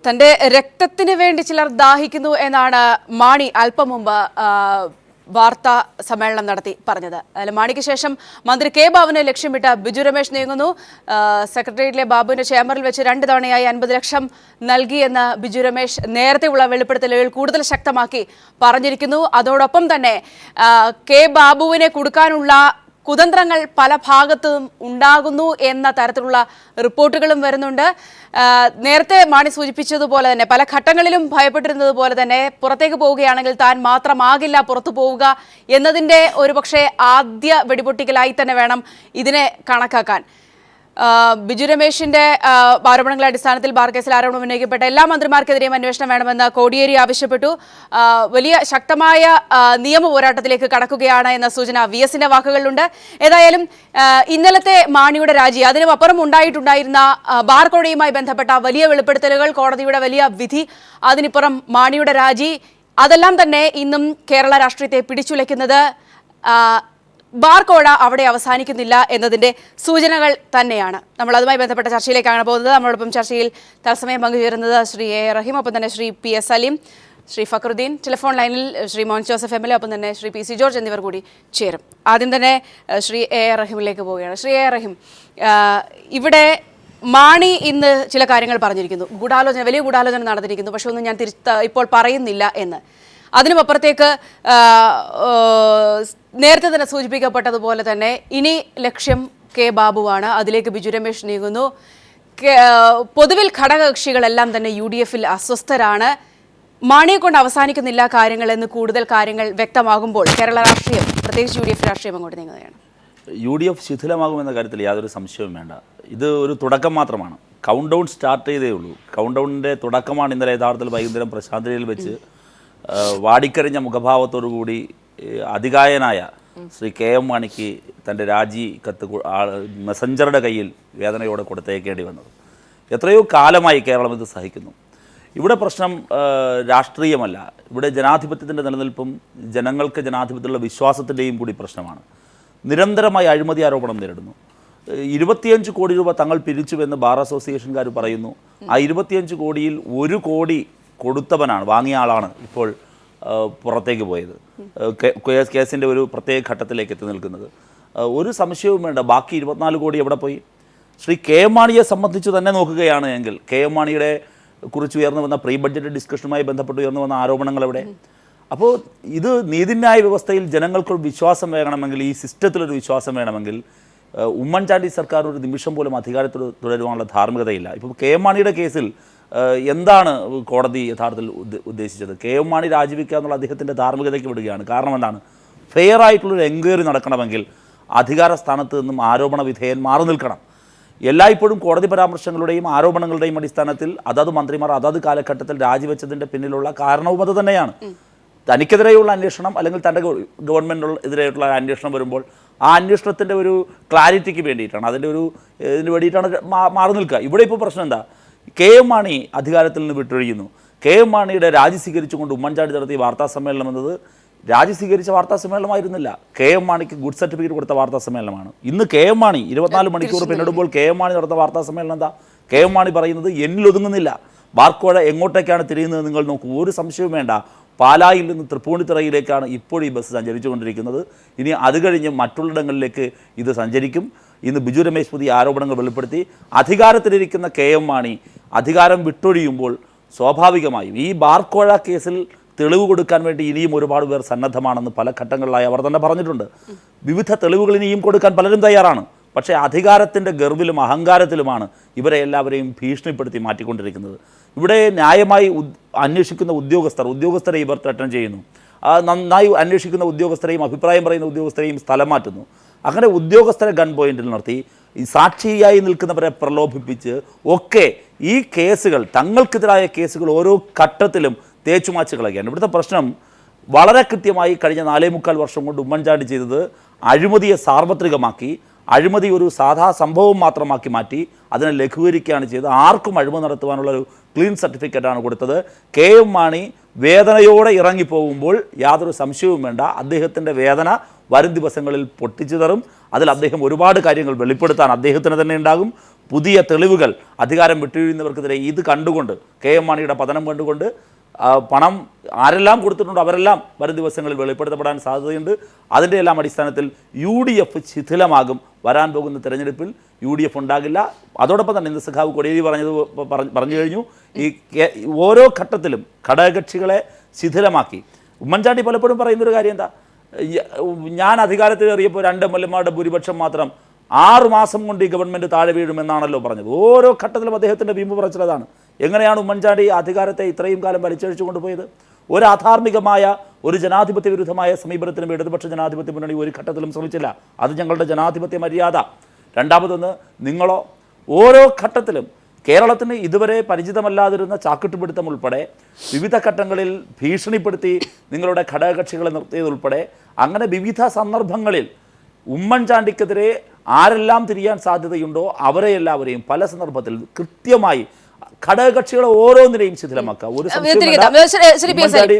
തന്റെ രക്തത്തിന് വേണ്ടി ചിലർ ദാഹിക്കുന്നു എന്നാണ് മാണി അല്പം മുമ്പ് വാർത്താ സമ്മേളനം നടത്തി പറഞ്ഞത്. അതിൽ മാണിക്ക് ശേഷം മന്ത്രി കെ ബാബുവിനെ ലക്ഷ്യമിട്ട് ബിജു രമേശ് നീങ്ങുന്നു. സെക്രട്ടേറിയറ്റിലെ ബാബുവിന്റെ ചേംബറിൽ വെച്ച് 2 തവണയായി 50 ലക്ഷം നൽകിയെന്ന് ബിജു രമേശ് നേരത്തെയുള്ള വെളിപ്പെടുത്തലുകൾ കൂടുതൽ ശക്തമാക്കി പറഞ്ഞിരിക്കുന്നു. അതോടൊപ്പം തന്നെ കെ ബാബുവിനെ കൊടുക്കാനുള്ള കുതന്ത്രങ്ങൾ പല ഭാഗത്തും ഉണ്ടാകുന്നു എന്ന തരത്തിലുള്ള റിപ്പോർട്ടുകളും വരുന്നുണ്ട്. നേരത്തെ മാണി സൂചിപ്പിച്ചതുപോലെ തന്നെ പല ഘട്ടങ്ങളിലും ഭയപ്പെട്ടിരുന്നത് പോലെ തന്നെ പുറത്തേക്ക് പോവുകയാണെങ്കിൽ താൻ മാത്രമാകില്ല പുറത്തു പോവുക എന്നതിൻ്റെ ഒരുപക്ഷെ ആദ്യ വെടിപൊട്ടിക്കലായി തന്നെ വേണം ഇതിനെ കണക്കാക്കാൻ. ബിജു രമേശിന്റെ ആരോപണങ്ങളുടെ അടിസ്ഥാനത്തിൽ ബാർ കേസിൽ ആരോപണം ഉന്നയിക്കപ്പെട്ട എല്ലാ മന്ത്രിമാർക്കെതിരെയും അന്വേഷണം വേണമെന്ന് കോടിയേരി ആവശ്യപ്പെട്ടു. വലിയ ശക്തമായ നിയമ പോരാട്ടത്തിലേക്ക് കടക്കുകയാണ് എന്ന സൂചന VS-ന്റെ വാക്കുകളിലുണ്ട്. ഏതായാലും ഇന്നലത്തെ മാണിയുടെ രാജി, അതിനുമപ്പുറം ഉണ്ടായിട്ടുണ്ടായിരുന്ന ബാർ കോഴയുമായി ബന്ധപ്പെട്ട വലിയ വെളിപ്പെടുത്തലുകൾ, കോടതിയുടെ വലിയ വിധി, അതിനിപ്പുറം മാണിയുടെ രാജി, അതെല്ലാം തന്നെ ഇന്നും കേരള രാഷ്ട്രീയത്തെ പിടിച്ചുലയ്ക്കുന്നത് ബാർ കോഴ അവിടെ അവസാനിക്കുന്നില്ല എന്നതിൻ്റെ സൂചനകൾ തന്നെയാണ്. നമ്മൾ അതുമായി ബന്ധപ്പെട്ട ചർച്ചയിലേക്കാണ് പോകുന്നത്. നമ്മളോടൊപ്പം ചർച്ചയിൽ തത്സമയം പങ്കുചേരുന്നത് ശ്രീ A. റഹീം, ഒപ്പം തന്നെ ശ്രീ PS സലീം, ശ്രീ ഫക്രുദ്ദീൻ, ടെലിഫോൺ ലൈനിൽ ശ്രീ മോൻ ജോസഫ് MLA, ഒപ്പം തന്നെ ശ്രീ PC ജോർജ് എന്നിവർ കൂടി ചേരും. ആദ്യം തന്നെ ശ്രീ A. റഹീമിലേക്ക് പോവുകയാണ്. ശ്രീ A. റഹീം, ഇവിടെ മാണി ഇന്ന് ചില കാര്യങ്ങൾ പറഞ്ഞിരിക്കുന്നു. വലിയ ഗൂഢാലോചന നടന്നിരിക്കുന്നു, പക്ഷെ ഒന്നും ഞാൻ ഇപ്പോൾ പറയുന്നില്ല എന്ന്. അതിനുമപ്പുറത്തേക്ക് നേരത്തെ തന്നെ സൂചിപ്പിക്കപ്പെട്ടതുപോലെ തന്നെ ഇനി ലക്ഷ്യം കെ ബാബുവാണ്. അതിലേക്ക് ബിജു രമേശ് നീങ്ങുന്നു. പൊതുവിൽ ഘടകകക്ഷികളെല്ലാം തന്നെ UDF-ൽ അസ്വസ്ഥരാണ്. മാണിയെ കൊണ്ട് അവസാനിക്കുന്നില്ല കാര്യങ്ങൾ എന്ന് കൂടുതൽ കാര്യങ്ങൾ വ്യക്തമാകുമ്പോൾ കേരള രാഷ്ട്രീയം, പ്രത്യേകിച്ച് UDF രാഷ്ട്രീയം അങ്ങോട്ട് നീങ്ങുകയാണ്. UDF ശിഥിലമാകുമെന്ന കാര്യത്തിൽ യാതൊരു സംശയവും വേണ്ട. ഇത് ഒരു തുടക്കം മാത്രമാണ്. കൗണ്ട് ഡൗൺ സ്റ്റാർട്ട് ചെയ്തേ ഉള്ളൂ. കൗണ്ട് ഡൗണിൻ്റെ തുടക്കമാണ് ഇന്നലെ യഥാർത്ഥത്തിൽ വൈകുന്നേരം പ്രശാന്തിയിൽ വെച്ച് വാടിക്കരിഞ്ഞ മുഖഭാവത്തോടുകൂടി അതികായനായ ശ്രീ KM മാണിക്ക് തൻ്റെ രാജി കത്ത് മെസഞ്ചറുടെ കയ്യിൽ വേദനയോടെ കൊടുത്തേക്കേണ്ടി വന്നത്. എത്രയോ കാലമായി കേരളം ഇത് സഹിക്കുന്നു. ഇവിടെ പ്രശ്നം രാഷ്ട്രീയമല്ല, ഇവിടെ ജനാധിപത്യത്തിൻ്റെ നിലനിൽപ്പും ജനങ്ങൾക്ക് ജനാധിപത്യത്തിലുള്ള വിശ്വാസത്തിൻ്റെയും കൂടി പ്രശ്നമാണ്. നിരന്തരമായി അഴിമതി ആരോപണം നേരിടുന്നു. 25 കോടി രൂപ തങ്ങൾ പിരിച്ചുവെന്ന് ബാർ അസോസിയേഷൻകാർ പറയുന്നു. ആ 25 കോടിയിൽ 1 കോടി കൊടുത്തവനാണ്, വാങ്ങിയ ആളാണ് ഇപ്പോൾ പുറത്തേക്ക് പോയത്. കേസിൻ്റെ ഒരു പ്രത്യേക ഘട്ടത്തിലേക്ക് എത്തി നിൽക്കുന്നത്. ഒരു സംശയവും വേണ്ട, ബാക്കി 24 കോടി എവിടെ പോയി? ശ്രീ KM മാണിയെ സംബന്ധിച്ച് തന്നെ നോക്കുകയാണ് എങ്കിൽ KM മാണിയുടെ കുറിച്ച് ഉയർന്നു വന്ന പ്രീ ബഡ്ജറ്റ് ഡിസ്കഷനുമായി ബന്ധപ്പെട്ട് ഉയർന്നു വന്ന ആരോപണങ്ങൾ എവിടെ? അപ്പോൾ ഇത് നീതിന്യായ വ്യവസ്ഥയിൽ ജനങ്ങൾക്കൊരു വിശ്വാസം വേണമെങ്കിൽ, ഈ സിസ്റ്റത്തിലൊരു വിശ്വാസം വേണമെങ്കിൽ ഉമ്മൻചാണ്ടി സർക്കാർ ഒരു നിമിഷം പോലും അധികാരത്തിൽ തുടരുവാനുള്ള ധാർമ്മികതയില്ല. ഇപ്പോൾ KM മാണിയുടെ കേസിൽ എന്താണ് കോടതി യഥാർത്ഥത്തിൽ ഉദ്ദേശിച്ചത്? KM മാണി രാജിവെക്കുക എന്നുള്ള അദ്ദേഹത്തിൻ്റെ ധാർമ്മികതയ്ക്ക് വിടുകയാണ്. കാരണം എന്താണ്? ഫെയർ ആയിട്ടുള്ളൊരു എൻക്വയറി നടക്കണമെങ്കിൽ അധികാര സ്ഥാനത്ത് നിന്നും ആരോപണ വിധേയൻ മാറി നിൽക്കണം. എല്ലായ്പ്പോഴും കോടതി പരാമർശങ്ങളുടെയും ആരോപണങ്ങളുടെയും അടിസ്ഥാനത്തിൽ അതത് മന്ത്രിമാർ അതത് കാലഘട്ടത്തിൽ രാജിവെച്ചതിൻ്റെ പിന്നിലുള്ള കാരണവും അത് തന്നെയാണ്. തനിക്കെതിരെയുള്ള അന്വേഷണം അല്ലെങ്കിൽ തൻ്റെ ഗവൺമെൻറ്റിനെതിരെയുള്ള അന്വേഷണം വരുമ്പോൾ ആ അന്വേഷണത്തിൻ്റെ ഒരു ക്ലാരിറ്റിക്ക് വേണ്ടിയിട്ടാണ്, ഇതിന് വേണ്ടിയിട്ടാണ് മാറി നിൽക്കുക. ഇവിടെ ഇപ്പോൾ പ്രശ്നം എന്താ? KM മാണി അധികാരത്തിൽ നിന്ന് വിട്ടൊഴിയുന്നു. KM മാണിയുടെ രാജി സ്വീകരിച്ചുകൊണ്ട് ഉമ്മൻചാണ്ടി നടത്തിയ വാർത്താ സമ്മേളനം എന്നത് രാജി സ്വീകരിച്ച വാർത്താ സമ്മേളനമായിരുന്നില്ല, KM മാണിക്ക് ഗുഡ് സർട്ടിഫിക്കറ്റ് കൊടുത്ത വാർത്താ സമ്മേളനമാണ്. ഇന്ന് KM മാണി 24 മണിക്കൂർ പിന്നിടുമ്പോൾ KM മാണി നടന്ന വാർത്താ സമ്മേളനം എന്താ? KM മാണി പറയുന്നത് എന്നിലൊതുങ്ങുന്നില്ല, ബാർക്കോഴ എങ്ങോട്ടേക്കാണ് തിരിയുന്നത് നിങ്ങൾ നോക്കൂ. ഒരു സംശയവും വേണ്ട, പാലായിൽ നിന്ന് തൃപ്പൂണിത്തുറയിലേക്കാണ് ഇപ്പോൾ ഈ ബസ് സഞ്ചരിച്ചുകൊണ്ടിരിക്കുന്നത്. ഇനി അത് കഴിഞ്ഞ് മറ്റുള്ളിടങ്ങളിലേക്ക് ഇത് സഞ്ചരിക്കും. ഇന്ന് ബിജു രമേശ് പുതിയ ആരോപണങ്ങൾ വെളിപ്പെടുത്തി. അധികാരത്തിലിരിക്കുന്ന KM മാണി അധികാരം വിട്ടൊഴിയുമ്പോൾ സ്വാഭാവികമായും ഈ ബാർക്കോഴ കേസിൽ തെളിവ് കൊടുക്കാൻ വേണ്ടി ഇനിയും ഒരുപാട് പേർ സന്നദ്ധമാണെന്ന് പല ഘട്ടങ്ങളിലായി അവർ തന്നെ പറഞ്ഞിട്ടുണ്ട്. വിവിധ തെളിവുകൾ ഇനിയും കൊടുക്കാൻ പലരും തയ്യാറാണ്. പക്ഷേ അധികാരത്തിൻ്റെ ഗർവിലും അഹങ്കാരത്തിലുമാണ് ഇവരെ എല്ലാവരെയും ഭീഷണിപ്പെടുത്തി മാറ്റിക്കൊണ്ടിരിക്കുന്നത്. ഇവിടെ ന്യായമായി അന്വേഷിക്കുന്ന ഉദ്യോഗസ്ഥരെ ഇവർ ത്രട്ടൻ ചെയ്യുന്നു. നന്നായി അന്വേഷിക്കുന്ന ഉദ്യോഗസ്ഥരെയും അഭിപ്രായം പറയുന്ന ഉദ്യോഗസ്ഥരെയും സ്ഥലം മാറ്റുന്നു. അങ്ങനെ ഉദ്യോഗസ്ഥരെ ഗൺ പോയിന്റിൽ നിർത്തി ഈ സാക്ഷിയായി നിൽക്കുന്നവരെ പ്രലോഭിപ്പിച്ച് ഒക്കെ ഈ കേസുകൾ, തങ്ങൾക്കെതിരായ കേസുകൾ ഓരോ ഘട്ടത്തിലും തേച്ചുമാച്ച് കളയുകയാണ്. ഇവിടുത്തെ പ്രശ്നം വളരെ കൃത്യമായി കഴിഞ്ഞ 4.25 വർഷം കൊണ്ട് ഉമ്മൻചാണ്ടി ചെയ്തത് അഴിമതിയെ സാർവത്രികമാക്കി, അഴിമതി ഒരു സാധാ സംഭവം മാത്രമാക്കി മാറ്റി അതിനെ ലഘൂകരിക്കുകയാണ് ചെയ്തത്. ആർക്കും അഴിമതി നടത്തുവാനുള്ളൊരു ക്ലീൻ സർട്ടിഫിക്കറ്റാണ് കൊടുത്തത്. KM മാണി വേദനയോടെ ഇറങ്ങിപ്പോകുമ്പോൾ യാതൊരു സംശയവും വേണ്ട, അദ്ദേഹത്തിൻ്റെ വേദന വരും ദിവസങ്ങളിൽ പൊട്ടിച്ചു തരും. അതിൽ അദ്ദേഹം ഒരുപാട് കാര്യങ്ങൾ വെളിപ്പെടുത്താൻ അദ്ദേഹത്തിന് തന്നെ ഉണ്ടാകും. പുതിയ തെളിവുകൾ അധികാരം വിട്ടുവീഴുന്നവർക്കെതിരെ ഇത് കണ്ടുകൊണ്ട് KM മാണിയുടെ പതനം കണ്ടുകൊണ്ട് പണം ആരെല്ലാം കൊടുത്തിട്ടുണ്ടോ അവരെല്ലാം വരും ദിവസങ്ങളിൽ വെളിപ്പെടുത്തപ്പെടാൻ സാധ്യതയുണ്ട്. അതിൻ്റെ എല്ലാം അടിസ്ഥാനത്തിൽ UDF ശിഥിലമാകും. വരാൻ പോകുന്ന തെരഞ്ഞെടുപ്പിൽ UDF ഉണ്ടാകില്ല. അതോടൊപ്പം തന്നെ ഇന്ന് സഖാവ് കൊടിയേരി പറഞ്ഞു കഴിഞ്ഞു, ഈ ഓരോ ഘട്ടത്തിലും ഘടകകക്ഷികളെ ശിഥിലമാക്കി. ഉമ്മൻചാണ്ടി പലപ്പോഴും പറയുന്നൊരു കാര്യം എന്താ, ഞാൻ അധികാരത്തിലേറിയപ്പോൾ 2 MLA-മാരുടെ ഭൂരിപക്ഷം മാത്രം 6 മാസം കൊണ്ട് ഈ ഗവൺമെൻറ് താഴെ വീഴുമെന്നാണല്ലോ പറഞ്ഞത്. ഓരോ ഘട്ടത്തിലും അദ്ദേഹത്തിൻ്റെ വീമ്പ് പറച്ചിലതാണ്. എങ്ങനെയാണ് ഉമ്മൻചാണ്ടി അധികാരത്തെ ഇത്രയും കാലം വലിച്ചഴിച്ചു കൊണ്ടുപോയത്? ഒരു അധാർമികമായ ഒരു ജനാധിപത്യ വിരുദ്ധമായ സമീപനത്തിനും ഇടതുപക്ഷ ജനാധിപത്യ മുന്നണി ഒരു ഘട്ടത്തിലും ശ്രമിച്ചില്ല. അത് ഞങ്ങളുടെ ജനാധിപത്യ മര്യാദ. രണ്ടാമതൊന്ന്, നിങ്ങളോ ഓരോ ഘട്ടത്തിലും കേരളത്തിന് ഇതുവരെ പരിചിതമല്ലാതിരുന്ന ചാക്കിട്ടുപിടുത്തം ഉൾപ്പെടെ വിവിധ ഘട്ടങ്ങളിൽ ഭീഷണിപ്പെടുത്തി നിങ്ങളുടെ ഘടകകക്ഷികളെ നിർത്തിയതുൾപ്പെടെ അങ്ങനെ വിവിധ സന്ദർഭങ്ങളിൽ ഉമ്മൻചാണ്ടിക്കെതിരെ ആരെല്ലാം തിരിയാൻ സാധ്യതയുണ്ടോ അവരെ എല്ലാവരെയും പല സന്ദർഭത്തിൽ കൃത്യമായി ഘടകകക്ഷികളെ ഓരോന്നിനെയും ശിഥിലമാക്കുക. ഒരു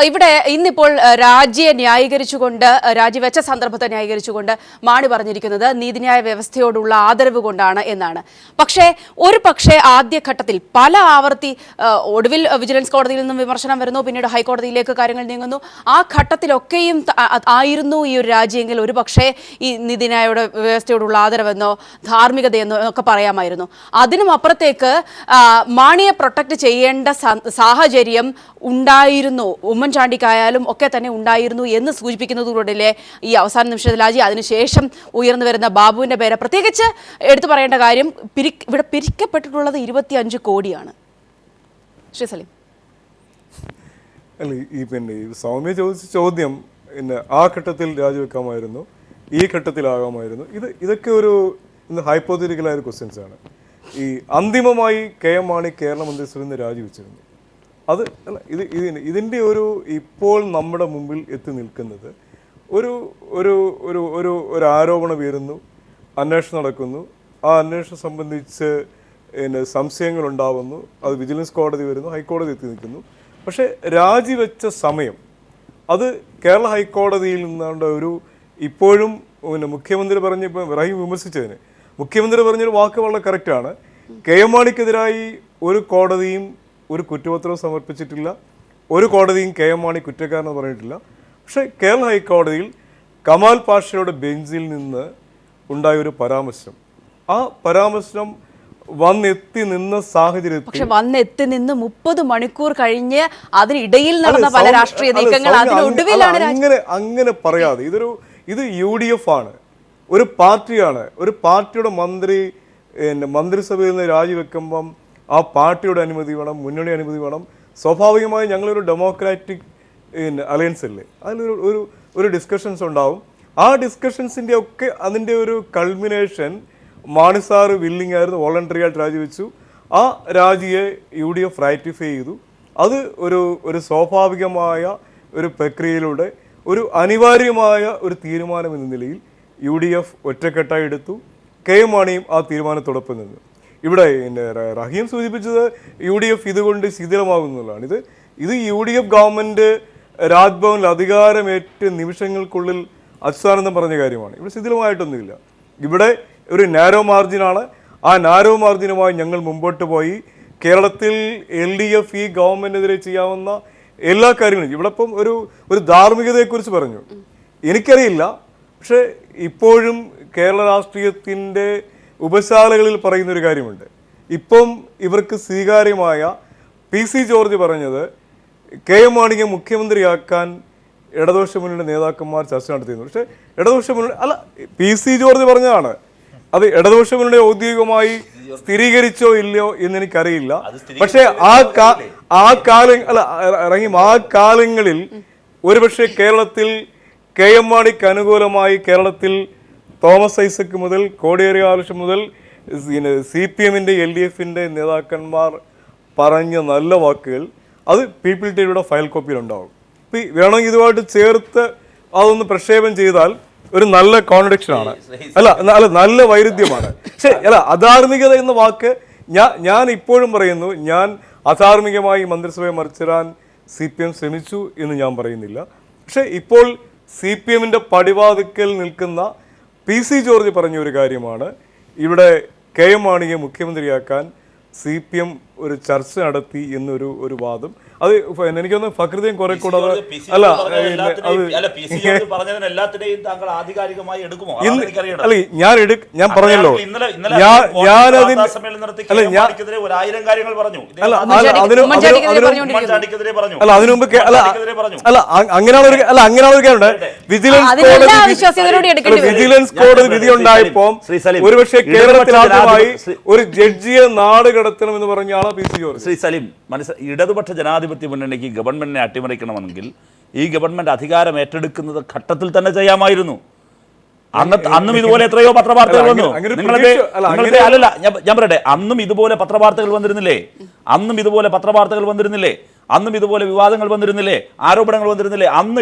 ഇവിടെ ഇന്നിപ്പോൾ രാജിയെ ന്യായീകരിച്ചുകൊണ്ട്, രാജിവെച്ച സന്ദർഭത്തെ ന്യായീകരിച്ചുകൊണ്ട് മാണി പറഞ്ഞിരിക്കുന്നത് നീതിന്യായ വ്യവസ്ഥയോടുള്ള ആദരവ് കൊണ്ടാണ് എന്നാണ്. പക്ഷേ ആദ്യഘട്ടത്തിൽ പല ആവർത്തി ഒടുവിൽ വിജിലൻസ് കോടതിയിൽ നിന്നും വിമർശനം വരുന്നു, പിന്നീട് ഹൈക്കോടതിയിലേക്ക് കാര്യങ്ങൾ നീങ്ങുന്നു. ആ ഘട്ടത്തിലൊക്കെയും ആയിരുന്നു ഈ ഒരു രാജിയെങ്കിൽ ഒരു പക്ഷേ ഈ നീതിന്യായ വ്യവസ്ഥയോടുള്ള ആദരവെന്നോ ധാർമ്മികതയെന്നോ ഒക്കെ പറയാമായിരുന്നു. അതിനും അപ്പുറത്തേക്ക് മാണിയെ പ്രൊട്ടക്ട് ചെയ്യേണ്ട സാഹചര്യം ഉണ്ടായിരുന്നു, ഉമ്മൻചാണ്ടിക്കായാലും ഒക്കെ തന്നെ ഉണ്ടായിരുന്നു എന്ന് സൂചിപ്പിക്കുന്നതോടെ ഈ അവസാന നിമിഷ രാജി. അതിനുശേഷം ഉയർന്നു വരുന്ന ബാബുവിൻ്റെ പേര് പ്രത്യേകിച്ച് എടുത്തു പറയേണ്ട കാര്യം, ഇവിടെ പിരിക്കപ്പെട്ടിട്ടുള്ളത് 25 കോടിയാണ്. ശ്രീ സലീം, അല്ല പിന്നെ സൗമ്യ ചോദിച്ച ചോദ്യം ആ ഘട്ടത്തിൽ രാജിവെക്കാമായിരുന്നു, ഈ ഘട്ടത്തിലാകാമായിരുന്നു, ഇതൊക്കെ ഒരു ഹൈപ്പോത്തറ്റിക്കലായ ക്വസ്റ്റ്യൻസ് ആണ്. ഈ അന്തിമമായി KM മാണി കേരള മന്ത്രിസഭയിൽ നിന്ന് രാജിവെച്ചിരുന്നു. അത് അല്ല, ഇതിൻ്റെ ഇപ്പോൾ നമ്മുടെ മുമ്പിൽ എത്തി നിൽക്കുന്നത് ഒരു ഒരു ഒരു ഒരു ഒരു ആരോപണം ഉയരുന്നു, അന്വേഷണം നടക്കുന്നു, ആ അന്വേഷണം സംബന്ധിച്ച് സംശയങ്ങളുണ്ടാവുന്നു, അത് വിജിലൻസ് കോടതി വരുന്നു, ഹൈക്കോടതി എത്തി നിൽക്കുന്നു. പക്ഷേ രാജിവെച്ച സമയം അത് കേരള ഹൈക്കോടതിയിൽ നിന്നാണ്ട് ഇപ്പോഴും മുഖ്യമന്ത്രി പറഞ്ഞ, ഇപ്പം റഹീം വിമർശിച്ചതിന് മുഖ്യമന്ത്രി പറഞ്ഞൊരു വാക്ക് വളരെ കറക്റ്റാണ്. KM മാണിക്കെതിരായി ഒരു കോടതിയും ഒരു കുറ്റപത്രവും സമർപ്പിച്ചിട്ടില്ല, ഒരു കോടതിയും KM മാണി കുറ്റക്കാരനെന്ന് പറഞ്ഞിട്ടില്ല. പക്ഷേ കേരള ഹൈക്കോടതിയിൽ കമാൽ പാഷയുടെ ബെഞ്ചിൽ നിന്ന് ഉണ്ടായ ഒരു പരാമർശം, ആ പരാമർശം വന്നെത്തി നിന്ന സാഹചര്യത്തിൽ വന്നെത്തി നിന്ന് 30 മണിക്കൂർ കഴിഞ്ഞ് അതിനിടയിൽ നടന്ന പല രാഷ്ട്രീയ നീക്കങ്ങൾ അങ്ങനെ പറയാതെ ഇത് UDF ആണ്, ഒരു പാർട്ടിയാണ്. ഒരു പാർട്ടിയുടെ മന്ത്രിസഭയിൽ നിന്ന് രാജിവെക്കുമ്പം ആ പാർട്ടിയുടെ അനുമതി വേണം, മുന്നണി അനുമതി വേണം. സ്വാഭാവികമായി ഞങ്ങളൊരു ഡെമോക്രാറ്റിക് അലയൻസ് അല്ലേ, അതിലൊരു ഡിസ്കഷൻസ് ഉണ്ടാവും. ആ ഡിസ്കഷൻസിൻ്റെ ഒക്കെ അതിൻ്റെ ഒരു കൾമിനേഷൻ മാണി സാറ് വില്ലിംഗ് ആയിരുന്നു, വോളണ്ടറി ആയിട്ട് രാജിവെച്ചു. ആ രാജിയെ UDF റൈറ്റിഫൈ ചെയ്തു. അത് ഒരു സ്വാഭാവികമായ ഒരു പ്രക്രിയയിലൂടെ ഒരു അനിവാര്യമായ ഒരു തീരുമാനം എന്ന നിലയിൽ UDF ഒറ്റക്കെട്ടായി എടുത്തു. KM മാണിയും ആ തീരുമാനത്തോടൊപ്പം നിന്നു. ഇവിടെ റഹീം സൂചിപ്പിച്ചത് UDF ഇതുകൊണ്ട് ശിഥിലമാകുന്നതാണ്. ഇത് UDF ഗവൺമെൻറ് രാജ്ഭവനിൽ അധികാരമേറ്റ് നിമിഷങ്ങൾക്കുള്ളിൽ അച്യുതാനന്ദൻ പറഞ്ഞ കാര്യമാണ്. ഇവിടെ ശിഥിലമായിട്ടൊന്നുമില്ല. ഇവിടെ ഒരു നാരോ മാർജിനാണ്. ആ നാരോ മാർജിനുമായി ഞങ്ങൾ മുമ്പോട്ട് പോയി കേരളത്തിൽ LDF ഈ ഗവൺമെൻറ്റിനെതിരെ ചെയ്യാവുന്ന എല്ലാ കാര്യങ്ങളും, ഇവിടെ ഇപ്പം ഒരു ധാർമ്മികതയെക്കുറിച്ച് പറഞ്ഞു, എനിക്കറിയില്ല. പക്ഷേ ഇപ്പോഴും കേരള രാഷ്ട്രീയത്തിൻ്റെ ഉപശാലകളിൽ പറയുന്നൊരു കാര്യമുണ്ട്. ഇപ്പം ഇവർക്ക് സ്വീകാര്യമായ PC ജോർജ് പറഞ്ഞത് KM മാണിയെ മുഖ്യമന്ത്രിയാക്കാൻ ഇടതുപക്ഷ മുന്നണിയുടെ നേതാക്കന്മാർ ചർച്ച നടത്തിയിരുന്നു. പക്ഷേ ഇടതുപക്ഷ മുന്നണി അല്ല, PC ജോർജ് പറഞ്ഞതാണ്. അത് ഇടതുപക്ഷ മുന്നണി ഔദ്യോഗികമായി സ്ഥിരീകരിച്ചോ ഇല്ലയോ എന്നെനിക്കറിയില്ല. പക്ഷേ ആ കാലങ്ങളിൽ ഒരുപക്ഷെ കേരളത്തിൽ KM മാണിക്ക് അനുകൂലമായി കേരളത്തിൽ തോമസ് ഐസക് മുതൽ കോടിയേരി ബാലകൃഷ്ണൻ മുതൽ CPM-ന്റെ LDF-ന്റെ നേതാക്കന്മാർ പറഞ്ഞ നല്ല വാക്കുകൾ അത് പീപ്പിൾ ടിവിയുടെ ഫയൽ കോപ്പിയിലുണ്ടാവും. ഇപ്പം വേണമെങ്കിൽ ഇതുമായിട്ട് ചേർത്ത് അതൊന്ന് പ്രക്ഷേപം ചെയ്താൽ ഒരു നല്ല കോൺട്രഡിക്ഷനാണ്, നല്ല വൈരുദ്ധ്യമാണ്. പക്ഷേ അധാർമികത എന്ന വാക്ക് ഞാൻ ഇപ്പോഴും പറയുന്നു, ഞാൻ അധാർമികമായി മന്ത്രിസഭയെ മറിച്ചിടാൻ CPM ശ്രമിച്ചു എന്ന് ഞാൻ പറയുന്നില്ല. പക്ഷേ ഇപ്പോൾ CPM-ന്റെ പടിവാതിക്കൽ നിൽക്കുന്ന PC ജോർജ് പറഞ്ഞ ഒരു കാര്യമാണ്, ഇവിടെ KM മാണിയെ മുഖ്യമന്ത്രിയാക്കാൻ CPM ഒരു ചർച്ച നടത്തി എന്നൊരു വാദം. അത് എനിക്കൊന്ന് ഫക്രുദ്ദീൻ കുറെ കൂടെ അല്ല ഞാൻ പറഞ്ഞല്ലോ അതിനു മുമ്പ് വിജിലൻസ് കോടതി വിധി ഉണ്ടായപ്പോ ഒരുപക്ഷെ കേരളത്തിൽ ആദ്യമായി ഒരു ജഡ്ജിയെ നാട് കടത്തണം എന്ന് പറഞ്ഞ ആളാ PC ജോർജ്. ശ്രീ സലീം, ഇടതുപക്ഷ ജനാധിപത്യ മുന്നണിക്ക് ഗവൺമെന്റിനെ അട്ടിമറിക്കണമെങ്കിൽ ഈ ഗവൺമെന്റ് അധികാരം ഏറ്റെടുക്കുന്നത് ഘട്ടത്തിൽ തന്നെ ചെയ്യാമായിരുന്നു. അന്നും ഇതുപോലെ എത്രയോ പത്രവാർത്തകൾ വന്നു. അല്ലല്ല, ഞാൻ പറയട്ടെ, അന്നും ഇതുപോലെ പത്രവാർത്തകൾ വന്നിരുന്നില്ലേ? അന്നും ഇതുപോലെ വിവാദങ്ങൾ വന്നിരുന്നില്ലേ? ആരോപണങ്ങൾ വന്നിരുന്നില്ലേ?